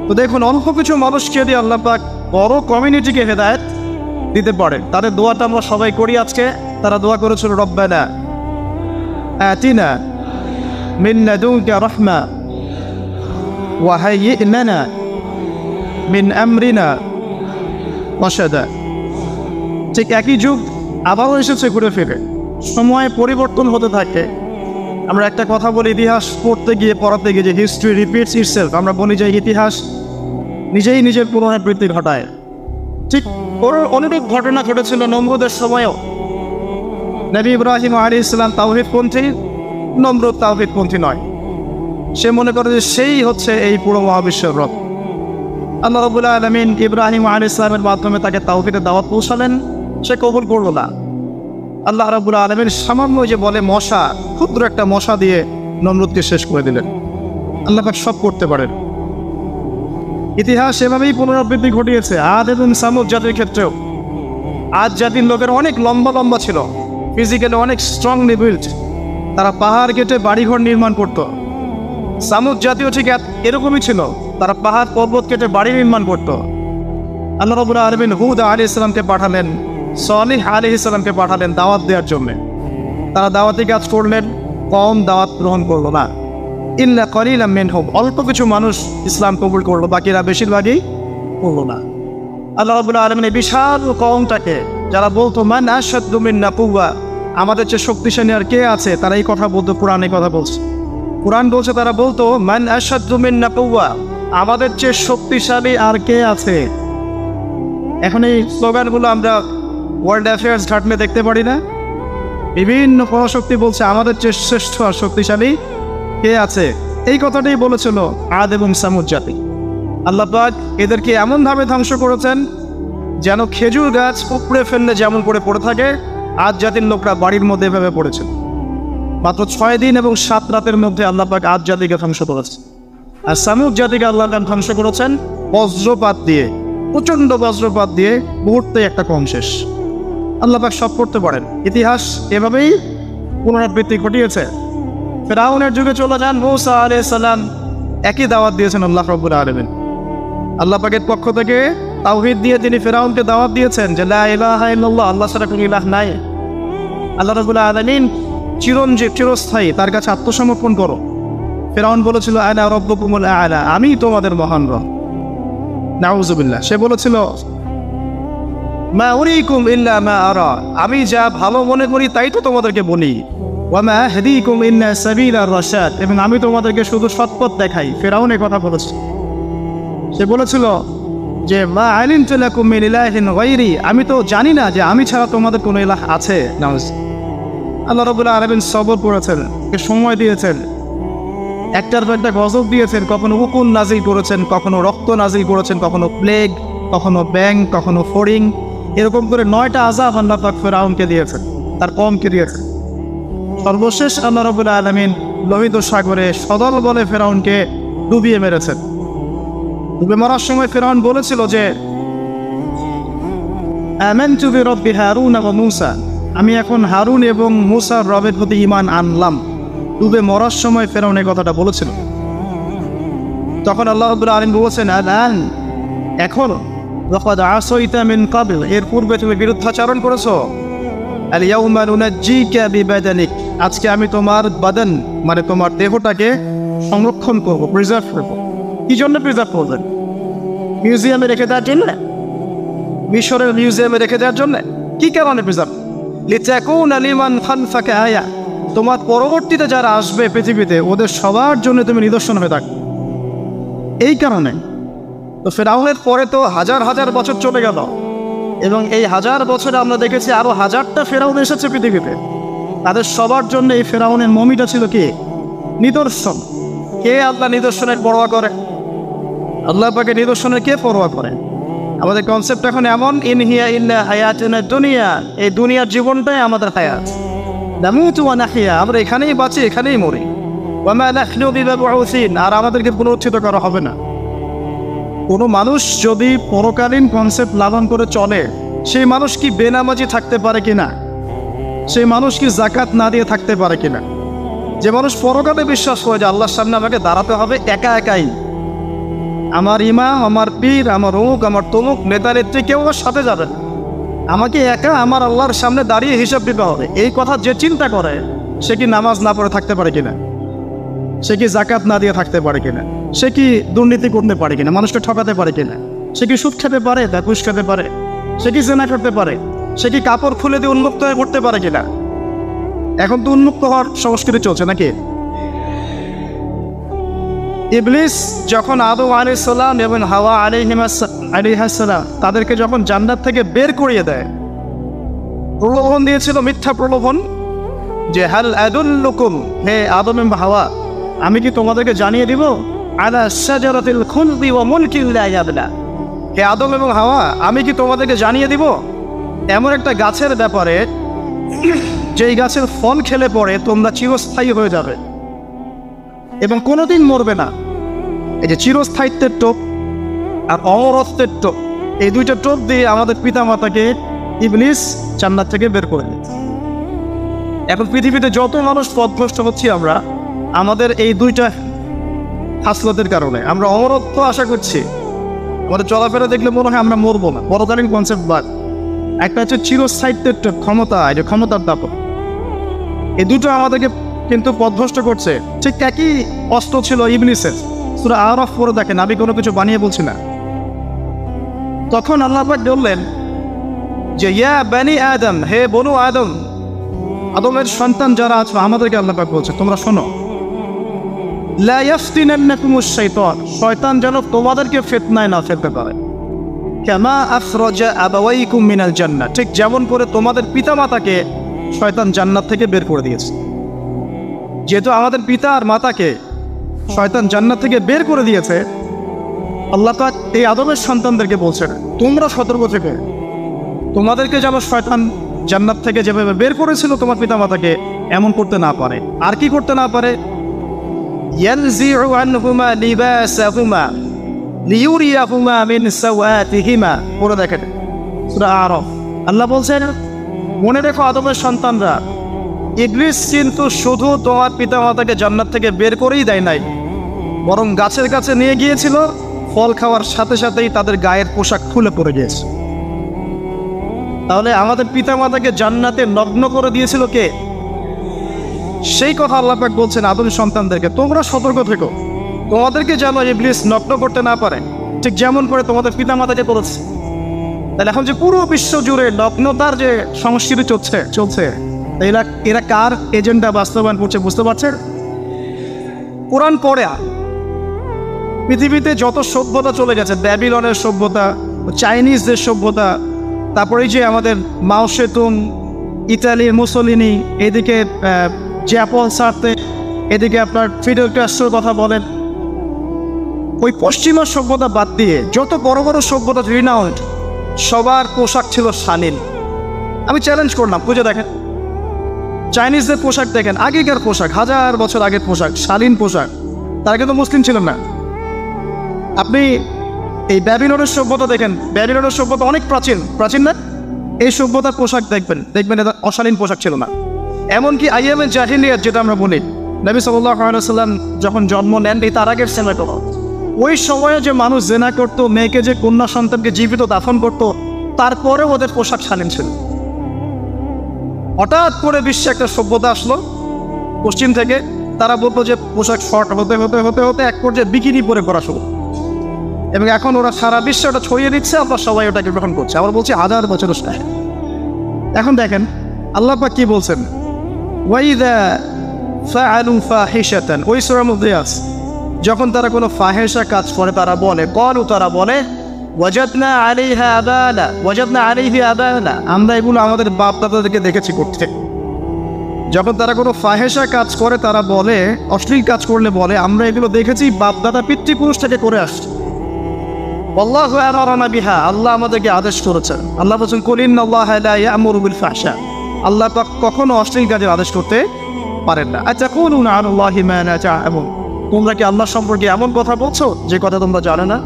Speaker 1: তো দেখুন, অল্প কিছু মানুষকে দিয়ে আল্লাহ পাক বড় কমিউনিটিকে হেদায়েত দিতে পারে। তাদের দোয়াটা আমরা সবাই করি আজকে। তারা দোয়া করেছিল, রব্বানা আতিনা মিন লাদুনকা রাহমা ওয়া হাইয়্ লানা মিন আমরিনা রাশাদা। ঠিক একই যুগ আবারও এসেছে ঘুরে ফিরে, সময় পরিবর্তন হতে থাকে। আমরা একটা কথা বলি, ইতিহাস পড়তে গিয়ে পড়াতে গিয়ে, যে হিস্ট্রি রিপিটস ইটসেলফ। আমরা বলি যে ইতিহাস নিজেই নিজের পুনরাবৃত্তি ঘটায়। ঠিক ওর অনেক ঘটনা ঘটেছিল নমরুদের সময়ও। নবী ইব্রাহিম আলাইহিস সালাম তাওহীদপন্থী, নমরুদ তাওহীদপন্থী নয়। সে মনে করে যে সেই হচ্ছে এই পুরো মহাবিশ্বের রব। আল্লাহ রাব্বুল আলামিন ইব্রাহিম আলাইহিস সালামের মাধ্যমে তাকে তাওহীদের দাওয়াত পৌঁছালেন, সে কবুল করল না। আল্লাহ রাব্বুল আলামিন সামান্য যে বলে মশা, ক্ষুদ্র একটা মশা দিয়ে নমরুদকে শেষ করে দিলেন। আল্লাহ পাক সব করতে পারেন। ইতিহাস এভাবেই পুনরাবৃত্তি ঘটিয়েছে আদ এবং সামুদ জাতির ক্ষেত্রেও। আদ জাতির লোকের অনেক লম্বা লম্বা ছিল, ফিজিক্যালি অনেক স্ট্রংলি বিল্ড। তারা পাহাড় কেটে বাড়িঘর নির্মাণ করত। সামুদ জাতীয় ঠিক এরকমই ছিল, তারা পাহাড় পর্বত কেটে বাড়ি নির্মাণ করত। আল্লাহ রাব্বুল আলামিন হুদ আলাইহিস সালামকে পাঠালেন, সালিহ আলাইহিস সালামকে পাঠালেন দাওয়াত দেওয়ার জন্য। তারা দাওয়াতি কাজ করলেন, কম দাওয়াত গ্রহণ করলো না। ইল্লা কলিলাম মিনহুম, অল্প কিছু মানুষ ইসলাম কবুল করলো, বাকিরা বেশিরভাগই করলো না। আল্লাহ রাব্বুল আলামিন এই বিশাল কওমটাকে, যারা বলতো মান আশাদ্দু মিন্না কুওয়া, আমাদের চেয়ে শক্তিশালী আর কে আছে, তারা এই কথা বলতো। কোরআনে কথা বলছে, কোরআন বলছে, তারা বলতো মান আশাদ্দু মিন্না কুওয়া, আমাদের চেয়ে শক্তিশালী আর কে আছে। এখন এই স্লোগানগুলো আমরা ওয়ার্ল্ড অ্যাফেয়ার্স ঘাটলে দেখতে পারি না? বিভিন্ন পরাশক্তি বলছে আমাদের চেয়ে শ্রেষ্ঠ আর শক্তিশালী কে আছে। এই কথাটাই বলেছিল আদ এবং সামুদ জাতি। আল্লাহ পাক এদেরকে এমনভাবে ধ্বংস করেছেন যেন খেজুর গাছ উপড়ে ফেললে যেমন করে পড়ে থাকে, আদ জাতির লোকরা বাড়ির মধ্যে এভাবে পড়েছে। মাত্র 6 দিন এবং 7 রাতের মধ্যে আল্লাহ পাক আদ জাতিকে ধ্বংস করেছে। আর সামুদ জাতিকে আল্লাহ পাক ধ্বংস করেছেন বজ্রপাত দিয়ে, প্রচণ্ড বজ্রপাত দিয়ে, মুহূর্তে একটা কম শেষ। আল্লাহ পাক সব করতে পারেন। ইতিহাস এভাবেই পুনরাবৃত্তি ঘটিয়েছে। ফেরাউনের যুগে চলে যান, মূসা আলাইহিস সালাম একই দাওয়াত দিয়েছেন আল্লাহ রাব্বুল আলামিন। আল্লাহ পাকের পক্ষ থেকে তাওহীদ দিয়ে তিনি ফেরাউনকে দাওয়াত দিয়েছেন যে লা ইলাহা ইল্লাল্লাহ, আল্লাহ ছাড়া কোনো ইলাহ নাই। আল্লাহ রাব্বুল আলামিন চিরঞ্জীব, চিরস্থায়ী, তার কাছে আত্মসমর্পণ করো। ফেরাউন বলেছিল আনা রাব্বুকুমুল আ'লা, আমি তোমাদের মহান রব। নাউযুবিল্লাহ। সে বলেছিল মা উরিকুম ইল্লা মা আরা, আমি যা ভালো মনে করি তাই তো তোমাদেরকে বলি। ওয়া মা আহদিকুম ইল্লা সাবিলার রাশাদ, এবং আমি তোমাদেরকে শুধু সৎপথ দেখাই। ফেরাউন এই কথা বলেছে। সে বলেছিল যে মা আলিমতু লাকুম মিন ইলাহিন গায়রি, আমি তো জানি না যে আমি ছাড়া তোমাদের কোনো ইলাহ আছে। আল্লাহ রাব্বুল আলামিন সবর করেছেন, সময় দিয়েছেন, একটার পর একটা গজব দিয়েছেন। কখনো উকুন নাজিল করেছেন, কখনো রক্ত নাজিল করেছেন, কখনো প্লেগ, কখনো ব্যাং, কখনো ফড়িং, এরকম করে 9টা আযাব আল্লাহ পাক ফেরাউনকে দিয়েছেন, তার কওমকে দিয়েছেন। সর্বশেষ আল্লাহ রাব্বুল আলামিন লোহিত সাগরে সদল বলে ফেরাউনকে ডুবিয়ে মেরেছেন। ডুবে মরার সময় ফেরাউন বলেছিল যে আমানতু বিরব্বি হারুন ওয়া মূসা, আমি এখন হারুন এবং মূসার রবের প্রতি ঈমান আনলাম। ডুবে মরার সময় ফেরাউন এই কথাটা বলেছিল। তখন আল্লাহ রাব্বুল আলামিন বলেছেন আলান, এখন ওয়াকাদ আসাইতা মিন ক্বাবল, এর পূর্বে তুমি বিরুদ্ধাচরণ করেছো। আল ইয়াউমা নুনাজ্জিকা বিবাদানিক, আজকে আমি তোমার বাদান মানে তোমার দেহটাকে সংরক্ষণ করব, প্রিজার্ভ করব। কি জন্য প্রিজার্ভ করবেন? মিউজিয়ামে রেখে দেওয়ার জন্য? মিশরের মিউজিয়ামে রেখে দেওয়ার জন্য? কি কারণে প্রিজার্ভ? লিতাকুনা লিমান খালফাকা আয়া, তোমার পরবর্তীতে যারা আসবে পৃথিবীতে ওদের সবার জন্য তুমি নিদর্শন হয়ে থাকবে, এই কারণে। তো ফেরাউনের পরে তো হাজার হাজার বছর চলে গেল, এবং এই হাজার বছরে আমরা দেখেছি আরো হাজারটা ফেরাউন এসেছে পৃথিবীতে। তাদের সবার জন্য এই ফেরাউনের মমিটা ছিল কি? নিদর্শন। কে আল্লাহ নিদর্শনের পরোয়া করে? আল্লাহ পাকে নিদর্শনের কে পরোয়া করে? আমাদের কনসেপ্ট এখন এমন, ইন হিয়া ইল্লা হায়াতুনা দুনিয়া, এই দুনিয়ার জীবনটাই আমাদের হায়াত। নামুতু ওয়া নাহইয়া, আমরা এখানেই বাঁচি, এখানেই মরি। ওয়া মা নাহনু বিমাবউসিন, আর আমাদেরকে পুনরুত্থিত করা হবে না। কোনো মানুষ যদি পরকালীন কনসেপ্ট লালন করে চলে, সেই মানুষ কি বেনামাজি থাকতে পারে কিনা? সেই মানুষ কি যাকাত না দিয়ে থাকতে পারে কিনা? যে মানুষ পরকালে বিশ্বাস করে যে আল্লাহর সামনে আমাকে দাঁড়াতে হবে একা একাই, আমার ইমাম, আমার পীর, আমার অমুক, আমার তমুক নেতা নেত্রী কেউ আমার সাথে যাবে না, আমাকে একা আমার আল্লাহর সামনে দাঁড়িয়ে হিসাব দিতে হবে, এই কথা যে চিন্তা করে, সে কি নামাজ না পড়ে থাকতে পারে কিনা? সে কি যাকাত না দিয়ে থাকতে পারে কিনা? সে কি দুর্নীতি করতে পারে কিনা? মানুষকে ঠকাতে পারে কিনা? সে কি সুদ খেতে পারে, ঘুষ খেতে পারে? সে কি জেনা করতে পারে? সে কি কাপড় খুলে দিয়ে উন্মুক্ত হয়ে ঘুরতে পারে কিনা? এখন তো উন্মুক্ত হওয়ার সংস্কৃতি চলছে নাকি? ইবলিস যখন আদম আলাইহিস সালাম এবং হাওয়া আলাইহিস সালাম তাদেরকে যখন জান্নাত থেকে বের করিয়ে দেয়, প্রলোভন দিয়েছিল, মিথ্যা প্রলোভন, যে হাল আদুল্লুকুম, হে আদম এবং হাওয়া, আমি কি তোমাদেরকে জানিয়ে দিব আলা শাজারাতিল খুলদি ওয়া মুলকিন লা ইয়াবলা, হে আদম এবং হাওয়া, আমি কি তোমাদেরকে জানিয়ে দিব এমন একটা গাছের ব্যাপারে যেই গাছের ফল খেলে পরে তোমরা চিরস্থায়ী হয়ে যাবে এবং কোনোদিন মরবে না। এই যে চিরস্থায়িত্বের টোপ আর অমরত্বের টোপ, এই দুইটা টোপ দিয়ে আমাদের পিতা মাতাকে ইবলিস জান্নাত থেকে বের করে দিয়েছে। এখন পৃথিবীতে যত মানুষ পথভ্রষ্ট হচ্ছি আমরা, আমাদের এই দুইটা হাসলতের কারণে। আমরা অমরত্ব আশা করছি, আমাদের চলাফেরা দেখলে মনে হয় আমরা মরবো না, বড়কালীন কনসেপ্ট বাদ। একটা হচ্ছে চিরস্থায়িত্বের ক্ষমতা, এই যে ক্ষমতার দাপট, এই দুটো আমাদেরকে কিন্তু পথভ্রষ্ট করছে। ঠিক একই অস্ত্র ছিল ইবলিসের। সূরা আরাফ পড়ে দেখেন, আমি কোনো কিছু বানিয়ে বলছি না। তখন আল্লাহ পাক বললেন যে ইয়া বানি আদম, হে বনু আদম, আদমের সন্তান যারা আছো, আমাদেরকে আল্লাহ পাক বলছে তোমরা শোনো, লা ইয়াফতিনান্নাকুমুশ শাইতান, শয়তান যেন তোমাদেরকে ফিতনায় না ফেলতে পারে। কামা আখরাজা আবাওয়াইকুম মিনাল জান্নাহ, ঠিক যেমন করে তোমাদের পিতামাতাকে শয়তান জান্নাত থেকে বের করে দিয়েছে। যেহেতু আমাদের পিতা আর মাতাকে শয়তান জান্নাত থেকে বের করে দিয়েছে, আল্লাহ পাক এই আদমের সন্তানদেরকে বলছেন তোমরা সতর্ক থেকে, তোমাদেরকে যেন শয়তান জান্নাত থেকে যেভাবে বের করেছিল তোমার পিতা মাতাকে, এমন করতে না পারে। আর কি করতে না পারে? ইয়ানজিউ আনহুমা লিবাসাহুমা লিউরিয়াহুমা মিন সাওয়াতিহিমা, পড়ে দেখেন সূরা আরাফ। আল্লাহ বলছেন মনে রেখো আদমের সন্তানরা, ইবলিস কিন্তু শুধু তোমার পিতা মাতাকে জান্নাত থেকে বের করেই দেয় নাই, বরং গাছের কাছে নিয়ে গিয়েছিল, ফল খাওয়ার সাথে সাথেই তাদের গায়ের পোশাক খুলে পড়ে গিয়েছে। তাহলে আমাদের পিতা মাতাকে জান্নাতে নগ্ন করে দিয়েছিল কে? সেই কথা আল্লাহ পাক বলছেন আদম সন্তানদেরকে তোমরা সতর্ক থেকো, তোমাদেরকে যেন ইবলিস নগ্ন করতে না পারে, ঠিক যেমন করে তোমাদের পিতা মাতাকে করেছে। তাহলে এখন যে পুরো বিশ্ব জুড়ে নগ্নতার যে সংস্কৃতি চলছে এরা কার এজেন্ডা বাস্তবায়ন করছে বুঝতে পারছেন? কোরআন পড়ে পৃথিবীতে যত সভ্যতা চলে গেছে, ব্যাবিলনের সভ্যতা, চাইনিজদের সভ্যতা, তারপরে যে আমাদের মাও সেতুং, ইতালির মুসোলিনি, এদিকে জ্যাপন সার্তে, এদিকে আপনার ফিডেল ক্যাস্ট্রোর কথা বলেন, ওই পশ্চিমা সভ্যতা বাদ দিয়ে যত বড় বড় সভ্যতা রিনাউন্ড সবার পোশাক ছিল শালীন। আমি চ্যালেঞ্জ করলাম, বুঝে দেখেন চাইনিজদের পোশাক দেখেন, আগেকার পোশাক, 1000 বছর আগের পোশাক, শালীন পোশাক। তারা কিন্তু মুসলিম ছিলেন না। আপনি এই ব্যাবিলনের সভ্যতা দেখেন, ব্যাবিলনের সভ্যতা অনেক প্রাচীন, প্রাচীন না? এই সভ্যতার পোশাক দেখবেন, দেখবেন এটা অশালীন পোশাক ছিল না। এমনকি আইয়ামে জাহিলিয়াত যেটা আমরা বলি, নবী সাল্লাল্লাহু আলাইহি ওয়াসাল্লাম যখন জন্ম নেন এই তার আগের সময়টা, ওই সময়ে যে মানুষ জেনা করতো, মেয়েকে যে কন্যা সন্তানকে জীবিত দাফন করতো, তারপরেও ওদের পোশাক শালীন ছিল। হঠাৎ করে বিশ্বে একটা সভ্যতা আসলো পশ্চিম থেকে, তারা বলতো যে পোশাক শর্ট হতে হতে হতে হতে এক পর্যায়ে বিকিনি পরে করা শুরু, এবং এখন ওরা সারা বিশ্বে ওটা ছড়িয়ে দিচ্ছে, আমরা সবাই ওটাকে গ্রহণ করছে। আবার বলছি 1000 বছর। এখন দেখেন আল্লাহ পাক কি বলছেন, ওয়াইদা ফাআলু ফাহিশাতান, ওই সূরার মধ্যে আছে, যখন তারা কোনো ফাহেসা কাজ করে তারা বলে, ক্বালু, তারা বলে, ওয়াজাদনা আলাইহা আবানা, ওয়াজাদনা আলাইহি আবানা, আমরা এগুলো আমাদের বাপ দাদাদেরকে দেখেছি করতে। যখন তারা কোনো ফাহেসা কাজ করে তারা বলে, অশ্লীল কাজ করলে বলে, আমরা এগুলো দেখেছি বাপ দাদা পিতৃপুরুষ থেকে করে আসছে। আল্লাহু আমারানা বিহা, আল্লাহ আমাদেরকে আদেশ করেছেন। আল্লাহ বলেছেন, কুল ইন্নাল্লাহা লা ইয়া'মুরু বিল ফাহশা, আল্লাহ পাক কখনো অশ্লীল কাজের আদেশ করতে পারেন না। আতাকুলুনা আলাল্লাহি মা লা তা'লামুন, তোমরা কি আল্লাহ সম্পর্কে এমন কথা বলছো যে কথা তোমরা জানো না?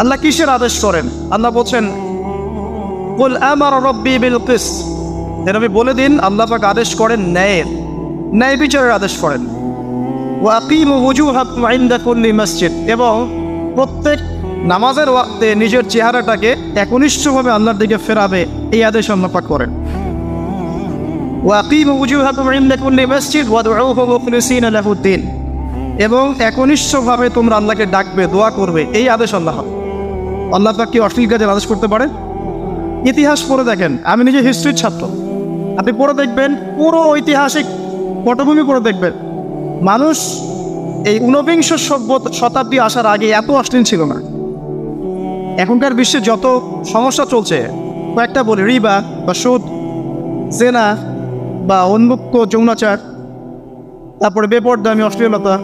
Speaker 1: আল্লাহ কিসের আদেশ করেন? আল্লাহ বলছেন, কুল আমারা রাব্বি বিল কিসত, এর নবী বলে দিন আল্লাহ পাক আদেশ করেন ন্যায়ের, ন্যায় বিচারের আদেশ করেন। ওয়া আকিমু ওয়ুজুহাকুম ইনদা কুল্লি মসজিদ, এবং প্রত্যেক নামাজের ওয়াক্তে নিজের চেহারাটাকে একনিষ্ঠভাবে আল্লাহর দিকে ফেরাবে, এই আদেশ আল্লাহ পাক করেন। ওয়া আকিমু ওয়ুজুহাকুম ইনদা কুল্লি মসজিদ ওয়াদউহু মুখলিসিনা লাহুদ্দিন, এবং একনিষ্ঠভাবে তোমরা আল্লাহকে ডাকবে, দোয়া করবে, এই আদেশ আল্লাহ। আল্লাহ পাক কি অশ্লীল কাজের আদেশ করতে পারে? ইতিহাস পড়ে দেখেন, আমি নিজে হিস্ট্রির ছাত্র, আপনি পড়ে দেখবেন, পুরো ঐতিহাসিক পটভূমি পড়ে দেখবেন, মানুষ এই ঊনবিংশ শতাব্দী আসার আগে এত অশ্লীল ছিল না। এখনকার বিশ্বে যত সমস্যা চলছে, কয়েকটা বলি, রিবা বা সুদ, জেনা বা উন্মুক্ত যৌনাচার, তারপরে বেপরদামি অশ্লীলতা,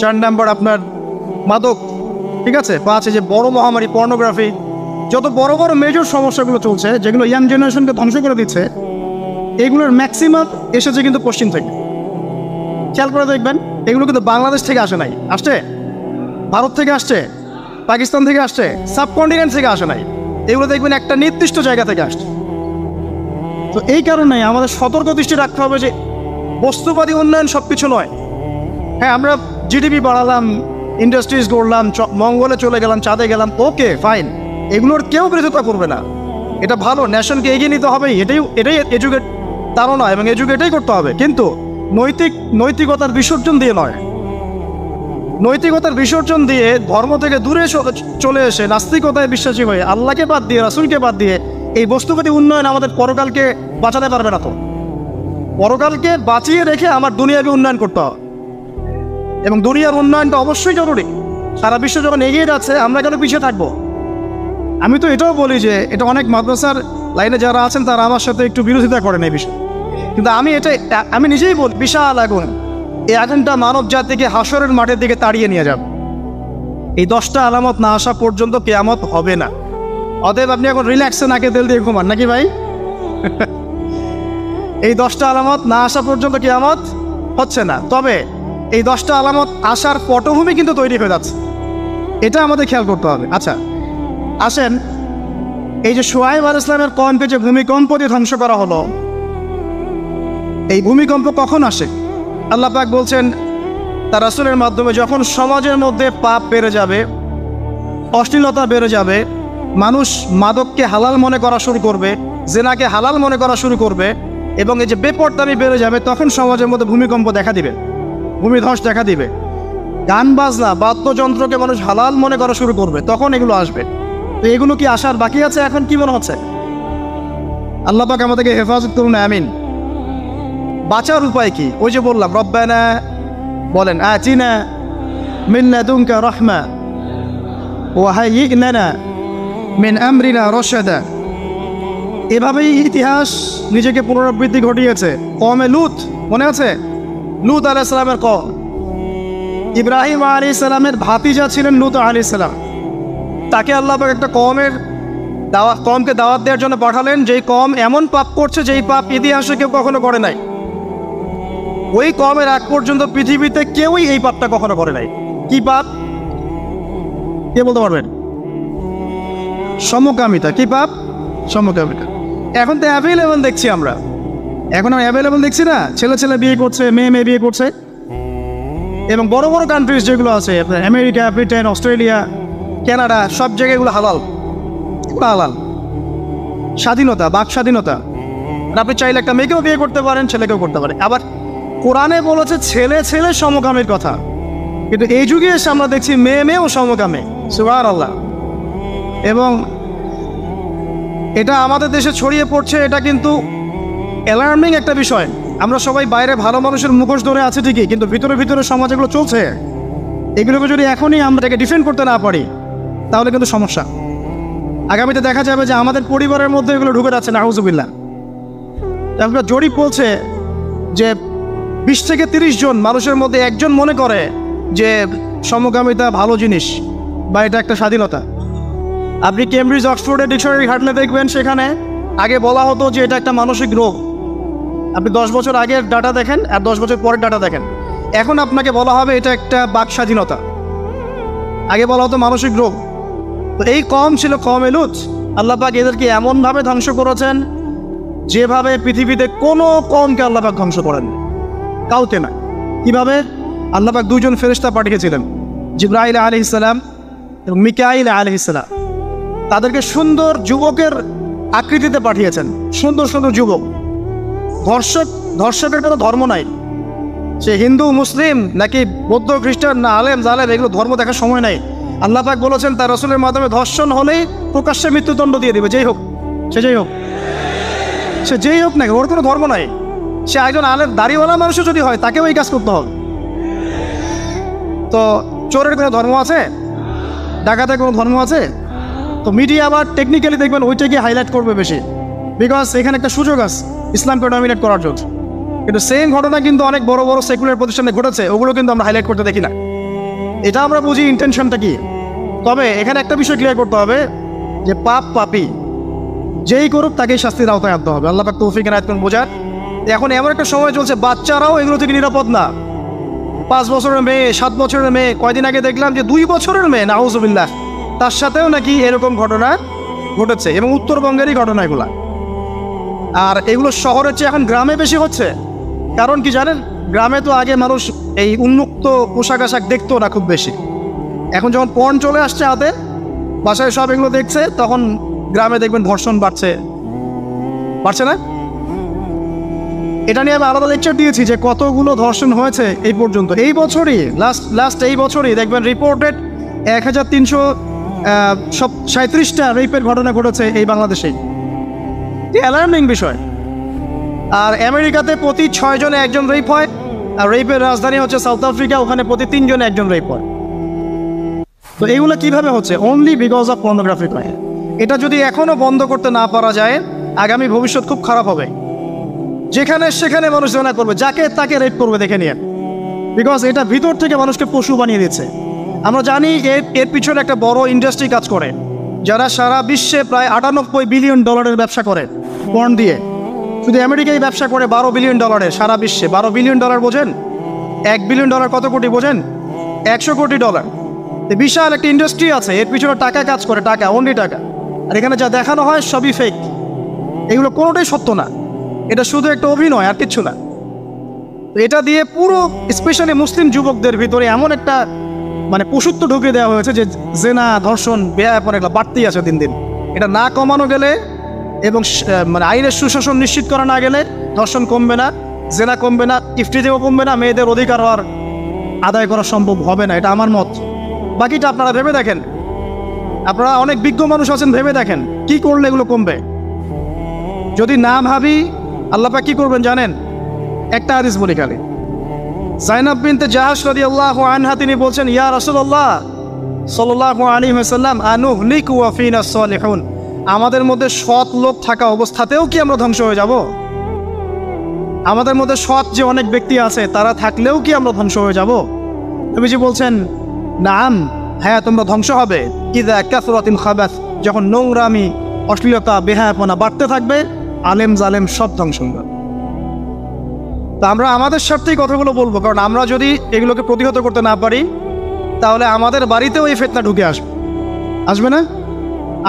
Speaker 1: 4 নাম্বার আপনার মাদক, ঠিক আছে, 5 যে বড় মহামারী পর্নোগ্রাফি, যত বড় বড় মেজর সমস্যাগুলো চলছে যেগুলো ইয়াং জেনারেশনকে ধ্বংস করে দিচ্ছে, এগুলোর ম্যাক্সিমাম এসেছে কিন্তু পশ্চিম থেকে। খেয়াল করে দেখবেন, এগুলো কিন্তু বাংলাদেশ থেকে আসে নাই, আসছে ভারত থেকে আসছে, পাকিস্তান থেকে আসছে, সাবকন্টিনেন্ট থেকে আসে নাই, এগুলো দেখবেন একটা নির্দিষ্ট জায়গা থেকে আসছে। তো এই কারণে আমাদের সতর্ক দৃষ্টি রাখতে হবে যে বস্তুবাদী উন্নয়ন সব কিছু নয়। হ্যাঁ, আমরা জিডিপি বাড়ালাম, ইন্ডাস্ট্রিজ গড়লাম, মঙ্গলে চলে গেলাম, চাঁদে গেলাম, ওকে ফাইন, এগুলোর কেউ বিরোধিতা করবে না, এটা ভালো, নেশনকে এগিয়ে নিতে হবে, এটাই এডুকেট, তারও নয়, এবং এডুকেটেই করতে হবে, কিন্তু নৈতিকতার বিসর্জন দিয়ে নয়। নৈতিকতার বিসর্জন দিয়ে ধর্ম থেকে দূরে চলে এসে নাস্তিকতায় বিশ্বাসী হয়ে আল্লাহকে বাদ দিয়ে, রাসূলকে বাদ দিয়ে এই বস্তুবাদী উন্নয়ন আমাদের পরকালকে বাঁচাতে পারবে না। তো পরকালকে বাঁচিয়ে রেখে আমার দুনিয়াকে উন্নয়ন করতে হবে, এবং দুনিয়ার উন্নয়নটা অবশ্যই জরুরি। সারা বিশ্ব যখন এগিয়ে যাচ্ছে, আমরা কেন পিছিয়ে থাকবো? আমি তো এটাও বলি যে এটা অনেক মাদ্রাসার লাইনে যারা আছেন তারা আমার সাথে একটু বিরোধিতা করেন এই বিষয়ে, কিন্তু আমি নিজেই বলি, বিশাল আগুন, এই আগুনটা মানব জাতিকে হাসরের মাঠের দিকে তাড়িয়ে নিয়ে যাবে। এই 10টা আলামত না আসা পর্যন্ত কিয়ামত হবে না। অতএব আপনি এখন রিল্যাক্সে নাকে তেল দিয়ে ঘুমান নাকি ভাই? এই 10টা আলামত না আসা পর্যন্ত কিয়ামত হচ্ছে না, তবে এই 10টা আলামত আসার পটভূমি কিন্তু তৈরি হয়ে যাচ্ছে, এটা আমাদের খেয়াল করতে হবে। আচ্ছা আসেন, এই যে শুআয়ব আলাইহিস সালামের কওমকে যে ভূমিকম্প দিয়ে ধ্বংস করা হলো, এই ভূমিকম্প কখন আসে? আল্লাহ পাক বলছেন তার রাসূলের মাধ্যমে, যখন সমাজের মধ্যে পাপ বেড়ে যাবে, অশ্লীলতা বেড়ে যাবে, মানুষ মাদককে হালাল মনে করা শুরু করবে, জেনাকে হালাল মনে করা শুরু করবে, এবং এই যে বেপরদামি বেড়ে যাবে, তখন সমাজের মধ্যে ভূমিকম্প দেখা দিবে, ভূমিধস দেখা দিবে। গান বাজনা, বাদ্যযন্ত্রকে মানুষ হালাল মনে করা শুরু করবে, তখন এগুলো আসবে। তো এগুলো কি আসার বাকি আছে? এখন কি মনে হচ্ছে? আল্লাহ পাক আমাদেরকে হেফাজত করুন, আমিন। বাঁচার উপায় কি? ওই যে বললাম, রব্বানা বলেন, আতিনা মিন লাদুনকা রাহমা ওয়া হাইয়্ লানা মিন আমরিনা রাশাদা। এভাবেই ইতিহাস নিজেকে পুনরাবৃত্তি ঘটিয়েছে। কওমে লূত, মনে আছে? লূত আলাইহিস সালামের কওম, ইব্রাহিম আলাইহিস সালামের ভাতিজা ছিলেন লূত আলাইহিস সালাম। তাকে আল্লাহ পাক একটা কওমের কমকে দাওয়াত দেওয়ার জন্য পাঠালেন, যেই কম এমন পাপ করছে যেই পাপ ইতিহাসে কেউ কখনো করে নাই। ওই কমের আগ পর্যন্ত পৃথিবীতে কেউই এই পাপটা কখনো করে নাই। কি পাপ? কে বলতে পারবেন? সমকামিতা। কি পাপ? সমকামিতা। এখন তো অ্যাভেলেবল দেখছি আমরা, এখন আমরা অ্যাভেলেবল দেখছি না, ছেলে ছেলে বিয়ে করছে, মেয়ে মেয়ে বিয়ে করছে। এবং বড় বড় কান্ট্রিজ যেগুলো আছে আপনার আমেরিকা, ব্রিটেন, অস্ট্রেলিয়া, কানাডা, সব জায়গায় এগুলো হালাল। এগুলো হালাল। স্বাধীনতা, বাক স্বাধীনতা। আপনি চাইলে একটা মেয়েকেও বিয়ে করতে পারেন, ছেলেকেও করতে পারেন। আবার কোরআনে বলেছে ছেলে ছেলে সমকামের কথা, কিন্তু এই যুগে এসে আমরা দেখছি মেয়ে মেয়েও সমকামে। সুবহানাল্লাহ। এবং এটা আমাদের দেশে ছড়িয়ে পড়ছে, এটা কিন্তু অ্যালার্মিং একটা বিষয়। আমরা সবাই বাইরে ভালো মানুষের মুখোশ ধরে আছে ঠিকই, কিন্তু ভিতরে ভিতরে সমাজ এগুলো চলছে। এগুলোকে যদি এখনই আমরা এটাকে ডিফেন্ড করতে না পারি তাহলে কিন্তু সমস্যা। আগামীতে দেখা যাবে যে আমাদের পরিবারের মধ্যে এগুলো ঢুকে যাচ্ছে, নাউজুবিল্লাহ। তারপর জরিপ বলছে যে 20 থেকে 30 জন মানুষের মধ্যে একজন মনে করে যে সমকামিতা ভালো জিনিস বা এটা একটা স্বাধীনতা। আপনি কেমব্রিজ অক্সফোর্ডের ডিকশনারি ঘাটলে দেখবেন সেখানে আগে বলা হতো যে এটা একটা মানসিক রোগ। আপনি 10 বছর আগের ডাটা দেখেন আর 10 বছর পরের ডাটা দেখেন, এখন আপনাকে বলা হবে এটা একটা বাক স্বাধীনতা। আগে বলা হতো মানসিক রোগ। তো এই কম ছিল কওমে লূত। আল্লাহ পাক এদেরকে এমনভাবে ধ্বংস করেছেন যেভাবে পৃথিবীতে কোনো কওমকে আল্লাহ পাক ধ্বংস করেন, কাউকে না। কীভাবে? আল্লাহ পাক 2 জন ফেরেশতা পাঠিয়েছিলেন, জিবরাইল আলাইহিস সালাম এবং মিকাইল আলাইহিস সালাম। তাদেরকে সুন্দর যুবকের আকৃতিতে পাঠিয়েছেন, সুন্দর সুন্দর যুবক। ধর্ষকের কোনো ধর্ম নাই, সে হিন্দু মুসলিম নাকি বৌদ্ধ খ্রিস্টান না আলেম জালেম, এগুলো ধর্ম দেখার সময় নাই। আল্লাহ পাক বলেছেন তার রাসূলের মাধ্যমে ধর্ষণ হলেই প্রকাশ্যে মৃত্যুদণ্ড দিয়ে দিবে, যেই হোক সে যেই হোক নাকি, ওর কোনো ধর্ম নাই। সে একজন আলেম দাড়িওয়ালা মানুষও যদি হয় তাকেও এই কাজ করতে হবে। তো চোরের কোনো ধর্ম আছে? ডাকাতের কোনো ধর্ম আছে? তো মিডিয়া আবার টেকনিক্যালি দেখবেন ওইটাকে হাইলাইট করবে বেশি, বিকজ এখানে একটা সুযোগ আছে ইসলামকে ডমিনেট করার জন্য। কিন্তু সেম ঘটনা কিন্তু অনেক বড় বড় সেকুলার প্রতিষ্ঠানে ঘটেছে, ওগুলো কিন্তু আমরা হাইলাইট করতে দেখি না। এটা আমরা বুঝি ইন্টেনশনটা কি। তবে এখানে একটা বিষয় ক্লিয়ার করতে হবে যে পাপ পাপী যেই করুক তাকেই শাস্তির আওতায় আনতে হবে। আল্লাহ পাক তৌফিক এনায়েত করুন বোঝার। এখন এমন একটা সময় চলছে বাচ্চারাও এগুলো থেকে নিরাপদ না। 5 বছরের মেয়ে, 7 বছরের মেয়ে, কয়দিন আগে দেখলাম যে 2 বছরের মেয়ে, নাউজুবিল্লাহ, তার সাথেও নাকি এরকম ঘটনা ঘটেছে, এবং উত্তরবঙ্গেরই ঘটনা এগুলা। আর এগুলো শহরের চেয়ে এখন গ্রামে বেশি হচ্ছে। কারণ কি জানেন? গ্রামে তো আগে মানুষ এই উন্মুক্ত পোশাক আশাক দেখতো না খুব বেশি। এখন যখন পর্ন চলে আসছে হাতে, বাসায় সব এগুলো দেখছে, তখন গ্রামে দেখবেন ধর্ষণ বাড়ছে না? এটা নিয়ে আমি আলাদা লেকচার দিয়েছি যে কতগুলো ধর্ষণ হয়েছে এই পর্যন্ত। এই বছরই লাস্ট এই বছরই দেখবেন রিপোর্টেড 1337টা রেপের ঘটনা ঘটেছে এই বাংলাদেশে। অ্যালার্মিং বিষয়। আর আমেরিকাতে প্রতি 6 জনে 1জন রেপ হয়, আর রেপের রাজধানী হচ্ছে সাউথ আফ্রিকা, ওখানে প্রতি 3 জনে 1জন রেপ হয়। তো এইগুলো কিভাবে হচ্ছে? Only because of pornography crime. এটা যদি এখনো বন্ধ করতে না পারা যায়, আগামী ভবিষ্যৎ খুব খারাপ হবে। যেখানে সেখানে মানুষ জনা করবে, যাকে তাকে রেপ করবে, দেখে নিয়ে। বিকজ এটা ভিতর থেকে মানুষকে পশু বানিয়ে দিচ্ছে। আমরা জানি এর পিছনে একটা বড় ইন্ডাস্ট্রি কাজ করে, যারা সারা বিশ্বে প্রায় $98 বিলিয়ন ব্যবসা করে পর্ন দিয়ে। শুধু আমেরিকায় ব্যবসা করে $12 বিলিয়ন সারা বিশ্বে। $12 বিলিয়ন বোঝেন? $1 বিলিয়ন কত কোটি বোঝেন? $100 কোটি। বিশাল একটা ইন্ডাস্ট্রি আছে, এর পিছনে টাকা কাজ করে, টাকা, অনলি টাকা। আর এখানে যা দেখানো হয় সবই ফেক, এগুলো কোনোটাই সত্য না। এটা শুধু একটা অভিনয়, আর কিচ্ছু না। এটা দিয়ে পুরো স্পেশালি মুসলিম যুবকদের ভিতরে এমন একটা পশুত্ব ঢুকে দেওয়া হয়েছে যে জেনা, ধর্ষণ, বেয়াপন এগুলো বাড়তেই আছে দিন দিন। এটা না কমানো গেলে এবং আইনের সুশাসন নিশ্চিত করা না গেলে ধর্ষণ কমবে না, জেনা কমবে না, ইফতিজিও কমবে না, মেয়েদের অধিকার হওয়ার আদায় করা সম্ভব হবে না। এটা আমার মত। বাকিটা আপনারা ভেবে দেখেন। আপনারা অনেক বিজ্ঞ মানুষ আছেন, ভেবে দেখেন কি করলে এগুলো কমবে। যদি না ভাবি আল্লাহ পাক কি করবেন জানেন? একটা হাদিস বলি খালি। যায়নাব বিনতে জাহাশ রাদিয়াল্লাহু আনহা তিনি বলছেন, ইয়া রাসূলুল্লাহ সাল্লাল্লাহু আলাইহি ওয়াসাল্লাম, আনুহলিকু ওয়া ফিনা সালিহুন, আমাদের মধ্যে সৎ লোক থাকা অবস্থাতেও কি আমরা ধ্বংস হয়ে যাব? আমাদের মধ্যে সৎ যে অনেক ব্যক্তি আছে তারা থাকলেও কি আমরা ধ্বংস হয়ে যাব? নবীজি বলছেন, নাম, হ্যাঁ তোমরা ধ্বংস হবে। ইযা কাসরাতিল খাবাস, যখন নোংরামি অশ্লীলতা বেহায়াপনা বাড়তে থাকবে, আলেম জালেম সব ধ্বংস হবে। তা আমরা আমাদের স্বার্থেই কথাগুলো বলবো, কারণ আমরা যদি এগুলোকে প্রতিহত করতে না পারি তাহলে আমাদের বাড়িতেও এই ফিতনা ঢুকে আসবে। আসবে না?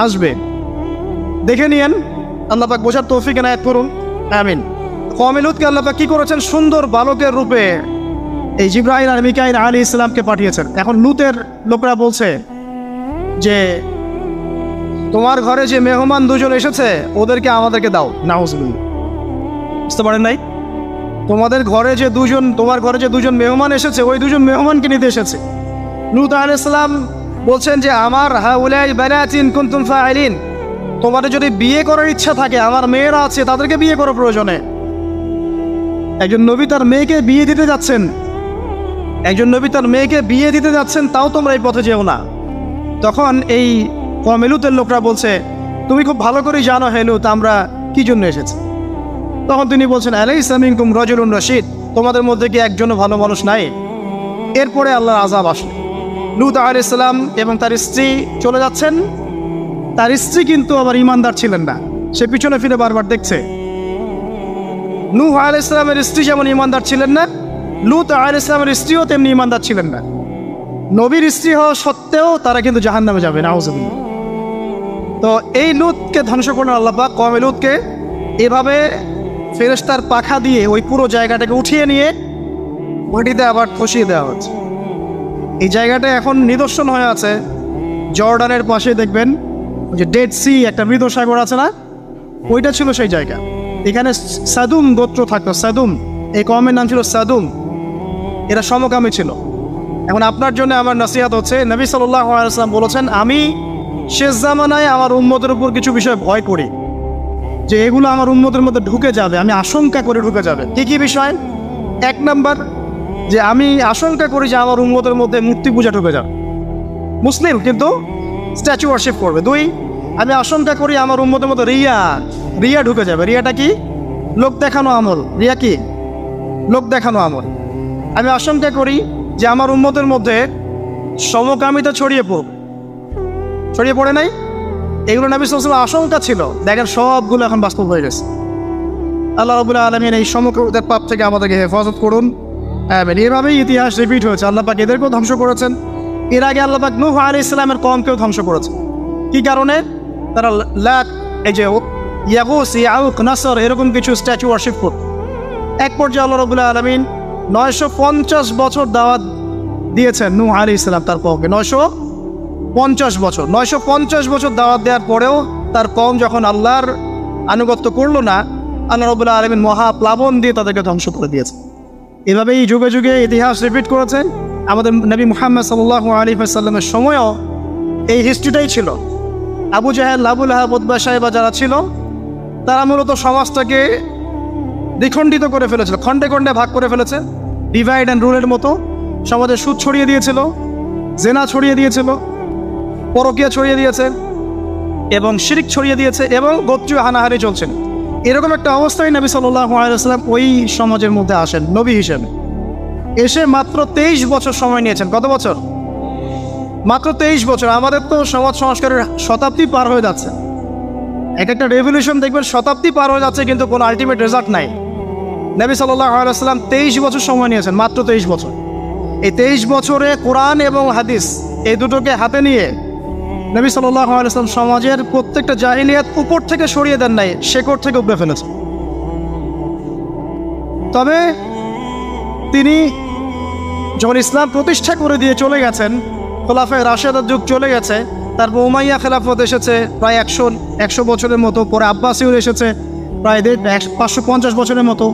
Speaker 1: আসবে। দেখে নিয়েন, আল্লাহ পাক বোঝার তৌফিক এনায়েত করুন, আমিন। কওমে লূতকে আল্লাহ পাক কি করেছেন? সুন্দর বালকের রূপে এই জিবরাইল আর মিকাইল আলাইহিস সালামকে পাঠিয়েছেন। এখন লূতের লোকরা বলছে যে তোমার ঘরে যে মেহমান দুজন এসেছে ওদেরকে আমাদেরকে দাও। নাউজুবিল্লাহ। বুঝতে পারেন নাই? তোমার ঘরে যে দুজন মেহমান এসেছে ওই দুজন মেহমানকে নিতে এসেছে। লূত আলাইহিস সালাম বলছেন যে আমার হাউলাই বানাতিন কুনতুম ফাইলিন, তোমাদের যদি বিয়ে করার ইচ্ছা থাকে, আমার মেয়েরা আছে, তাদেরকে বিয়ে করো প্রয়োজনে। একজন নবী তার মেয়েকে বিয়ে দিতে যাচ্ছেন, তাও তোমরা এই পথে যেও না। তখন এই কওমে লূতের লোকরা বলছে তুমি খুব ভালো করেই জানো হে লূত আমরা কি জন্য এসেছি। তখন তিনি বলছেন আলাইসা মিনকুম রাজুলুন রাশীদ, তোমাদের মধ্যে কি একজনও ভালো মানুষ নাই? এরপরে আল্লাহর আযাব আসলো। লূত আলাইহিস সালাম এবং তার স্ত্রী চলে যাচ্ছেন। তার স্ত্রী কিন্তু আবার ঈমানদার ছিলেন না, সে পিছনে ফিরে বারবার দেখছে। নূহ আলাইহিস সালামের স্ত্রী যেমন ঈমানদার ছিলেন না, লূত আলাইহিস সালামের স্ত্রীও তেমনি ঈমানদার ছিলেন না। নবীর স্ত্রী হওয়া সত্ত্বেও তারা কিন্তু জাহান্নামে যাবে, নাউজুবিল্লাহ। তো এই লূতকে ধ্বংস করেন আল্লাহ পাক। কওমে লূতকে এভাবে ফেরেশতার পাখা দিয়ে ওই পুরো জায়গাটাকে উঠিয়ে নিয়ে মাটিতে আবার ধসিয়ে দেওয়া হচ্ছে। এই জায়গাটা এখন নিদর্শন হয়ে আছে। জর্ডানের পাশে দেখবেন যে ডেড সি, একটা মৃত সাগর আছে না, ওইটা ছিল সেই জায়গা। এখানে সাদুম গোত্র থাকতো। সাদুম, এই কওমের নাম ছিল সাদুম। এরা সমকামী ছিল। এখন আপনার জন্য আমার নসিহত হচ্ছে, নবী সাল্লাল্লাহু আলাইহি ওয়াসাল্লাম বলেছেন আমি শেষ জামানায় আমার উম্মতের উপর কিছু বিষয় ভয় করি যে এগুলো আমার উম্মতের মধ্যে ঢুকে যাবে, আমি আশঙ্কা করে ঢুকে যাবে। কি বিষয়? এক নাম্বার, যে আমি আশঙ্কা করি যে আমার উম্মতের মধ্যে মূর্তি পূজা ঢুকে যাবে, মুসলিম কিন্তু স্ট্যাচু ওয়ার্শিপ করবে। দুই, আমি আশঙ্কা করি আমার উম্মতের মধ্যে রিয়া ঢুকে যাবে। রিয়াটা কি? লোক দেখানো আমল। রিয়া কি? লোক দেখানো আমল। আমি আশঙ্কা করি যে আমার উম্মতের মধ্যে সমকামিতা ছড়িয়ে পড়ে নাই। এগুলো নবী সাল্লাল্লাহু আলাইহি ওয়াসাল্লাম আশঙ্কা ছিল। দেখেন সবগুলো এখন বাস্তব হয়ে গেছে। আল্লাহ রাব্বুল আলামিন এই সমকামিতার পাপ থেকে আমাদেরকে হেফাজত করুন, আমিন। এভাবেই ইতিহাস রিপিট হয়েছে। আল্লাহ পাক এদেরকেও ধ্বংস করেছেন। এর আগে আল্লাহ পাক নূহ আলাইহিস সালামের কওমকেও ধ্বংস করেছেন। কি কারণে? তারা এই যে ইয়াগুস, ইয়াউক, নাসর এরকম কিছু স্ট্যাচু ওয়ার্শিপ করত। এক পর্যায়ে আল্লাহ রাব্বুল আলামিন 950 বছর দাওয়াত দিয়েছেন নূহ আলাইহিস সালাম তার কওমকে। 950 বছর দাওয়াত দেওয়ার পরেও তার কওম যখন আল্লাহর আনুগত্য করলো না, আল্লাহ রাব্বুল আলামিন মহা প্লাবন দিয়ে তাদেরকে ধ্বংস করে দিয়েছে। এভাবেই যুগে যুগে ইতিহাস রিপিট করেছে। আমাদের নবী মুহাম্মদ সাল্লাল্লাহু আলাইহি ওয়াসাল্লামের সময়ও এই হিস্ট্রিটাই ছিল। আবু জাহেল, আবু লাহাব, উতবা, সাইবা যারা ছিল তারা মূলত সমাজটাকে দ্বিখণ্ডিত করে ফেলেছিল, খণ্ডে খণ্ডে ভাগ করে ফেলেছে। ডিভাইড অ্যান্ড রুলের মতো সমাজে সুদ ছড়িয়ে দিয়েছিল, জেনা ছড়িয়ে দিয়েছিল, পরকীয়া ছড়িয়ে দিয়েছে এবং শিরক ছড়িয়ে দিয়েছে এবং গোত্রীয় হানাহানি চলছেন। এরকম একটা অবস্থায় নবী সাল্লাল্লাহু আলাইহি ওয়াসাল্লাম ওই সমাজের মধ্যে আসেন নবী হিসেবে। এসে মাত্র 23 বছর সময় নিয়েছেন। কত বছর? মাত্র 23 বছর। আমাদের তো সমাজ সংস্কারের শতাব্দী পার হয়ে যাচ্ছে। একটা রেভলিউশন দেখবেন শতাব্দী পার হয়ে যাচ্ছে, কিন্তু কোনো আলটিমেট রেজাল্ট নাই। নবী সাল্লাল্লাহু আলাইহি ওয়াসাল্লাম 23 বছর সময় নিয়েছেন, মাত্র 23 বছর। এই 23 বছরে কোরআন এবং হাদিস এই দুটোকে হাতে নিয়ে নবী সাল্লাল্লাহু আলাইহি ওয়াসাল্লাম সমাজের প্রত্যেকটা জাহিলিয়াত উপর থেকে সরিয়ে দেন নাই, শেকড় থেকে উপড়ে ফেলেছেন। তবে তিনি যখন ইসলাম প্রতিষ্ঠা করে দিয়ে চলে গেছেন, খোলাফায়ে রাশেদার যুগ চলে গেছে, তারপর উমাইয়া খেলাফত এসেছে প্রায় 100 বছরের মতো, পরে আব্বাসীয় এসেছে প্রায় 550 বছরের মতো,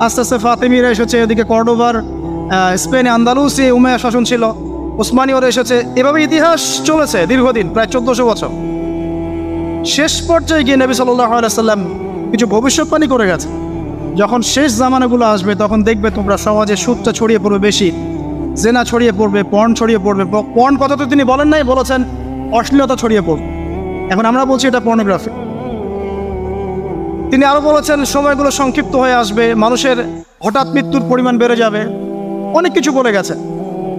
Speaker 1: আস্তে আস্তে ফাতেমিরা এসেছে, এদিকে কর্ডোবার, স্পেনে আন্দালুসি উমাইয়া শাসন ছিল, ওসমানীয়রা এসেছে। এভাবে ইতিহাস চলেছে দীর্ঘদিন, প্রায় 1400 বছর। শেষ পর্যায়ে গিয়ে নবী সাল্লাল্লাহু আলাইহি ওয়াসাল্লাম কিছু ভবিষ্যৎবাণী করে গেছে। যখন শেষ জামানাগুলো আসবে তখন দেখবে তোমরা সমাজে সুদটা ছড়িয়ে পড়বে বেশি, জেনা ছড়িয়ে পড়বে, পর্ন ছড়িয়ে পড়বে। পর্ন কথা তো তিনি বলেন নাই, বলেছেন অশ্লীলতা ছড়িয়ে পড়বে। এখন আমরা বলছি এটা পর্নোগ্রাফি। তিনি আরও বলেছেন সময়গুলো সংক্ষিপ্ত হয়ে আসবে, মানুষের হঠাৎ মৃত্যুর পরিমাণ বেড়ে যাবে, অনেক কিছু বলে গেছে।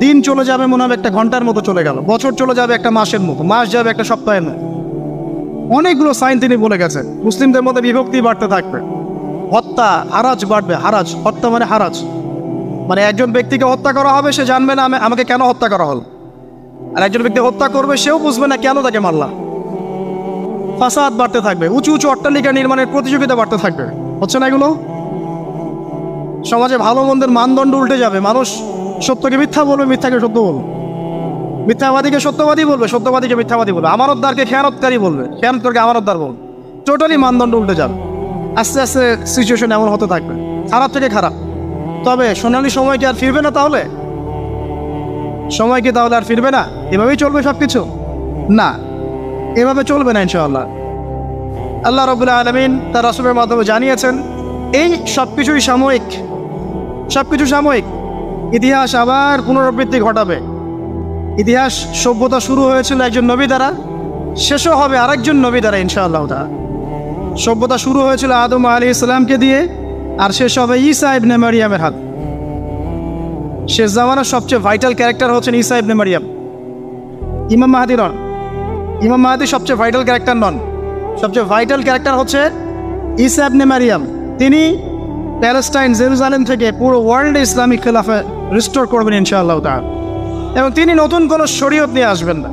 Speaker 1: দিন চলে যাবে মনে হবে একটা ঘন্টার মতো চলে গেল, বছর চলে যাবে একটা মাসের মতো, মাস যাবে একটা সপ্তাহের মতো। অনেকগুলো সাইন তিনি বলে গেছেন। মুসলিমদের মধ্যে বিভক্তি বাড়তে থাকবে, হত্যা হারাজ বাড়বে। হারাজ, হত্যা মানে হারাজ, মানে একজন ব্যক্তিকে হত্যা করা হবে, সে জানবে না আমাকে কেন হত্যা করা হল, আর একজন ব্যক্তি হত্যা করবে, সেও বুঝবে না কেন তাকে মারলাম। ফাসাদ বাড়তে থাকবে, উঁচু উঁচু অট্টালিকা নির্মাণের প্রতিযোগিতা বাড়তে থাকবে। হচ্ছে না এগুলো? সমাজে ভালো মন্দের মানদণ্ড উল্টে যাবে। মানুষ সত্যকে মিথ্যা বলবে, মিথ্যাকে সত্য বলবে, মিথ্যাবাদীকে সত্যবাদী বলবে, সত্যবাদীকে মিথ্যাবাদী বলবে, আমানতদারকে খেয়ানতকারী বলবে, খেয়ানতকারকে আমানতদার বলবে। টোটালি মানদণ্ড উল্টে যাবে। আস্তে আস্তে সিচুয়েশন এমন হতে থাকবে, খারাপ থেকে খারাপ। তবে সোনালি সময় কি আর ফিরবে না? তাহলে সময় কি তাহলে আর ফিরবে না? এভাবেই চলবে সব কিছু? না, এভাবে চলবে না ইনশাআল্লাহ। আল্লাহ রাব্বুল আলামিন তার রাসূলের মাধ্যমে জানিয়েছেন এই সব কিছুই সাময়িক, সব কিছু সাময়িক। ইতিহাস আবার পুনরাবৃত্তি ঘটাবে। ইতিহাস সভ্যতা শুরু হয়েছিল একজন নবী দ্বারা, শেষও হবে আরেকজন নবী দ্বারা ইনশাআল্লাহ তাআলা। সভ্যতা শুরু হয়েছিল আদম আলাইহিস সালামকে দিয়ে, আর শেষ হবে ঈসা ইবনে মারিয়ামের হাত। শেষ জামানার সবচেয়ে ভাইটাল ক্যারেক্টার হচ্ছেন ঈসা ইবনে মারিয়াম। ইমাম মাহদী নন, ইমাম মাহদী সবচেয়ে ভাইটাল ক্যারেক্টার নন। সবচেয়ে ভাইটাল ক্যারেক্টার হচ্ছে ঈসা ইবনে মারিয়াম। তিনি প্যালেস্টাইন, জেরুজালেম থেকে পুরো ওয়ার্ল্ডে ইসলামিক খেলাফা রিস্টোর করবেন ইনশাআল্লাহ তাআলা। এবং তিনি নতুন কোনো শরীয়ত নিয়ে আসবেন না,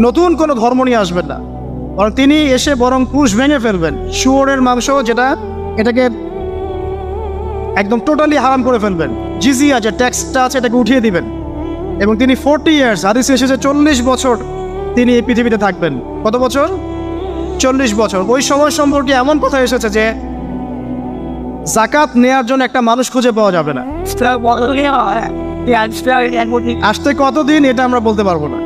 Speaker 1: নতুন কোনো ধর্ম নিয়ে আসবেন না, বরং তিনি এসে বরং ক্রুশ ভেঙে ফেলবেন। শুয়োরের মাংস যেটা, এটাকে একদম টোটালি হারাম করে ফেলবেন। জিজিয়া যে ট্যাক্সটা আছে এটাকে উঠিয়ে দিবেন। এবং তিনি 40 ইয়ার্স, হাদিসে এসেছে 40 বছর তিনি এই পৃথিবীতে থাকবেন। কত বছর? 40 বছর। ওই সময় সম্পর্কে এমন কথা এসেছে যে জাকাত নেয়ার জন্য একটা মানুষ খুঁজে পাওয়া যাবে না। আসতে কতদিন এটা আমরা বলতে পারবো না,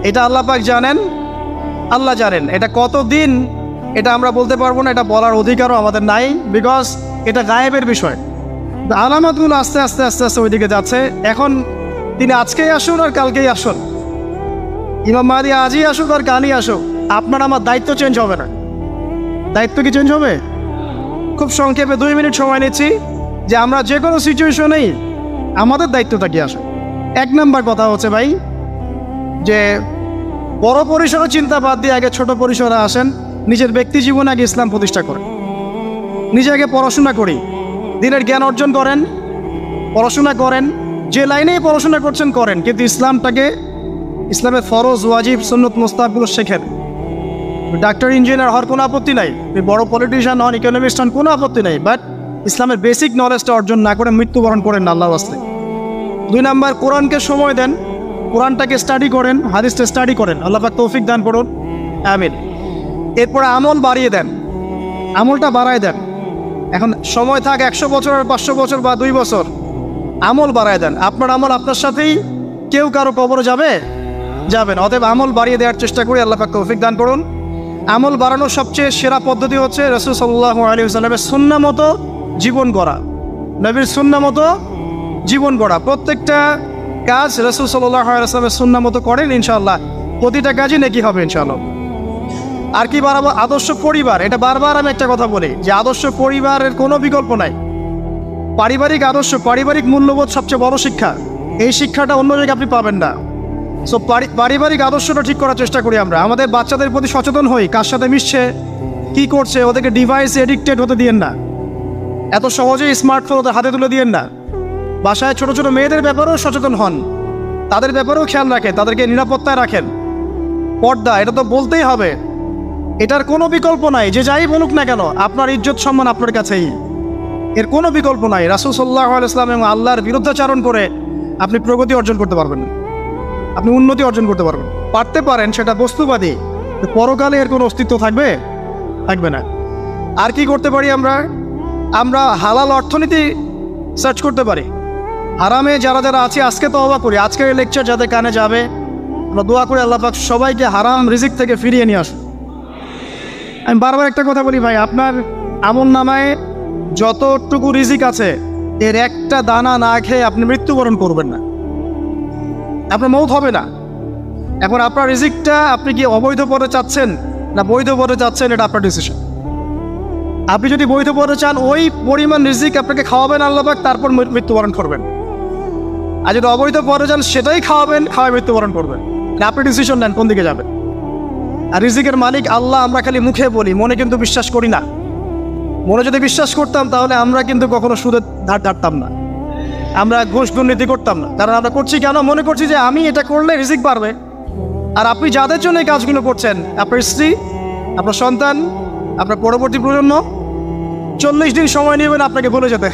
Speaker 1: এটা আল্লাহ পাক জানেন, আল্লাহ জানেন। এটা কতদিন এটা আমরা বলতে পারবো না, এটা বলার অধিকারও আমাদের নাই, বিকজ এটা গায়েবের বিষয়। আলামতগুলো আস্তে আস্তে আস্তে আস্তে ওইদিকে যাচ্ছে। এখন তিনি আজকেই আসুন আর কালকেই আসুন, ইমাম মাহদী আজই আসুক আর কালই আসুক, আপনার আমার দায়িত্ব চেঞ্জ হবে না। দায়িত্ব কি চেঞ্জ হবে? খুব সংক্ষেপে 2 মিনিট সময় নিচ্ছি যে আমরা যে কোনো সিচুয়েশনেই আমাদের দায়িত্বটা কি আসে। 1 নাম্বার কথা হচ্ছে ভাই, যে বড় পরিসরে চিন্তা বাদ দিয়ে আগে ছোট পরিসরে আসেন। নিজের ব্যক্তি জীবনে আগে ইসলাম প্রতিষ্ঠা করেন। নিজে আগে পড়াশোনা করি, দিনের জ্ঞান অর্জন করেন, পড়াশোনা করেন, যে লাইনেই পড়াশোনা করছেন করেন, কিন্তু ইসলামটাকে, ইসলামের ফরজ, ওয়াজিব, সুন্নত, মুস্তাহাবগুলো শেখেন। ডাক্তার, ইঞ্জিনিয়ার হওয়ার কোনো আপত্তি নাই, বড় পলিটিশিয়ান হন, ইকোনমিস্ট হন, কোনো আপত্তি নাই, বাট ইসলামের বেসিক নলেজটা অর্জন না করে মৃত্যুবরণ করেন না আল্লাহর ওয়াস্তে। 2 নাম্বার, কোরআনকে সময় দেন, কোরআনটাকে স্টাডি করেন, হাদিসটা স্টাডি করেন। আল্লাহ পাক তৌফিক দান করুন, আমিন। এরপরে আমল বাড়িয়ে দেন, আমলটা বাড়ায় দেন। এখন সময় থাক 100 বছর আর 500 বছর বা 2 বছর, আমল বাড়ায় দেন। আপনার আমল আপনার সাথেই, কেউ কারো কবরে যাবে যাবেন। অতএব আমল বাড়িয়ে দেওয়ার চেষ্টা করি, আল্লাহ পাক তৌফিক দান করুন। আমল বাড়ানোর সবচেয়ে সেরা পদ্ধতি হচ্ছে রাসূল সাল্লাল্লাহু আলাইহি ওয়াসাল্লামের সুন্নাহ মতো জীবন গড়া, নবীর সুন্নাহ মতো জীবন গড়া। প্রত্যেকটা কাজ রাসূল সাল্লাল্লাহু আলাইহি ওয়াসাল্লামের সুন্নাহ মতো করেন, ইনশাআল্লাহ প্রতিটা কাজই নেকি হবে ইনশাআল্লাহ। আর কি বাড়াবো? আদর্শ পরিবার। এটা বারবার আমি একটা কথা বলি যে আদর্শ পরিবারের কোনো বিকল্প নাই। পারিবারিক আদর্শ, পারিবারিক মূল্যবোধ সবচেয়ে বড় শিক্ষা। এই শিক্ষাটা অন্য জায়গায় আপনি পাবেন না। সো পারিবারিক আদর্শটা ঠিক করার চেষ্টা করি আমরা। আমাদের বাচ্চাদের প্রতি সচেতন হই, কার সাথে মিশছে, কি করছে, ওদেরকে ডিভাইস এডিক্টেড হতে দিয়েন না, এত সহজেই স্মার্টফোন ওদের হাতে তুলে দিয়েন না। বাসায় ছোট ছোট মেয়েদের ব্যাপারেও সচেতন হন, তাদের ব্যাপারেও খেয়াল রাখেন, তাদেরকে নিরাপত্তায় রাখেন। পর্দা, এটা তো বলতেই হবে, এটার কোনো বিকল্প নাই। যে যাই বলুক না কেন, আপনার ইজ্জত সম্মান আপনার কাছেই, এর কোনো বিকল্প নাই। রাসূল সাল্লাল্লাহু আলাইহি ওয়াসাল্লাম এবং আল্লাহর বিরুদ্ধাচারণ করে আপনি প্রগতি অর্জন করতে পারবেন না, আপনি উন্নতি অর্জন করতে পারবেন। পারতে পারেন, সেটা বস্তুবাদী, পরকালে এর কোনো অস্তিত্ব থাকবে? থাকবে না। আর কি করতে পারি আমরা? আমরা হালাল অর্থনীতি সার্চ করতে পারি। হারামে যারা যারা আছে আজকে তওবা করি, আজকের এই লেকচার যাদের কানে যাবে, আমরা দোয়া করি আল্লাহ পাক সবাইকে হারাম রিজিক থেকে ফিরিয়ে নিয়ে আসুন। আমি বারবার একটা কথা বলি ভাই, আপনার আমল নামায় যতটুকু রিজিক আছে এর একটা দানা না খেয়ে আপনি মৃত্যুবরণ করবেন না, আপনার মৌত হবে না। এখন আপনার রিজিকটা আপনি কি অবৈধ পথে চাচ্ছেন না বৈধ পথে চাচ্ছেন, এটা আপনার ডিসিশন। আপনি যদি বৈধ পথে চান, ওই পরিমাণ রিজিক আপনাকে খাওয়াবেন আল্লাহ পাক, তারপর মৃত্যুবরণ করবেন। আর যদি অবৈধ পথে চান, সেটাই খাওয়াবেন, খাওয়ায় মৃত্যুবরণ করবেন। আপনি ডিসিশন নেন কোন দিকে যাবেন। আর রিজিকের মালিক আল্লাহ আমরা খালি মুখে বলি, মনে কিন্তু বিশ্বাস করি না। মনে যদি বিশ্বাস করতাম তাহলে আমরা কিন্তু কখনো সুদের ধার ধারতাম না, আমরা ঘুষ দুর্নীতি করতাম না। কারণ আমরা করছি কেন? মনে করছি যে আমি এটা করলে রিজিক বাড়বে। আর আপনি যাদের জন্য এই কাজগুলো করছেন, আপনার স্ত্রী, আপনার সন্তান, আপনার পরবর্তী প্রজন্ম 40 দিন সময় নেবেন আপনাকে ভুলে যেতে।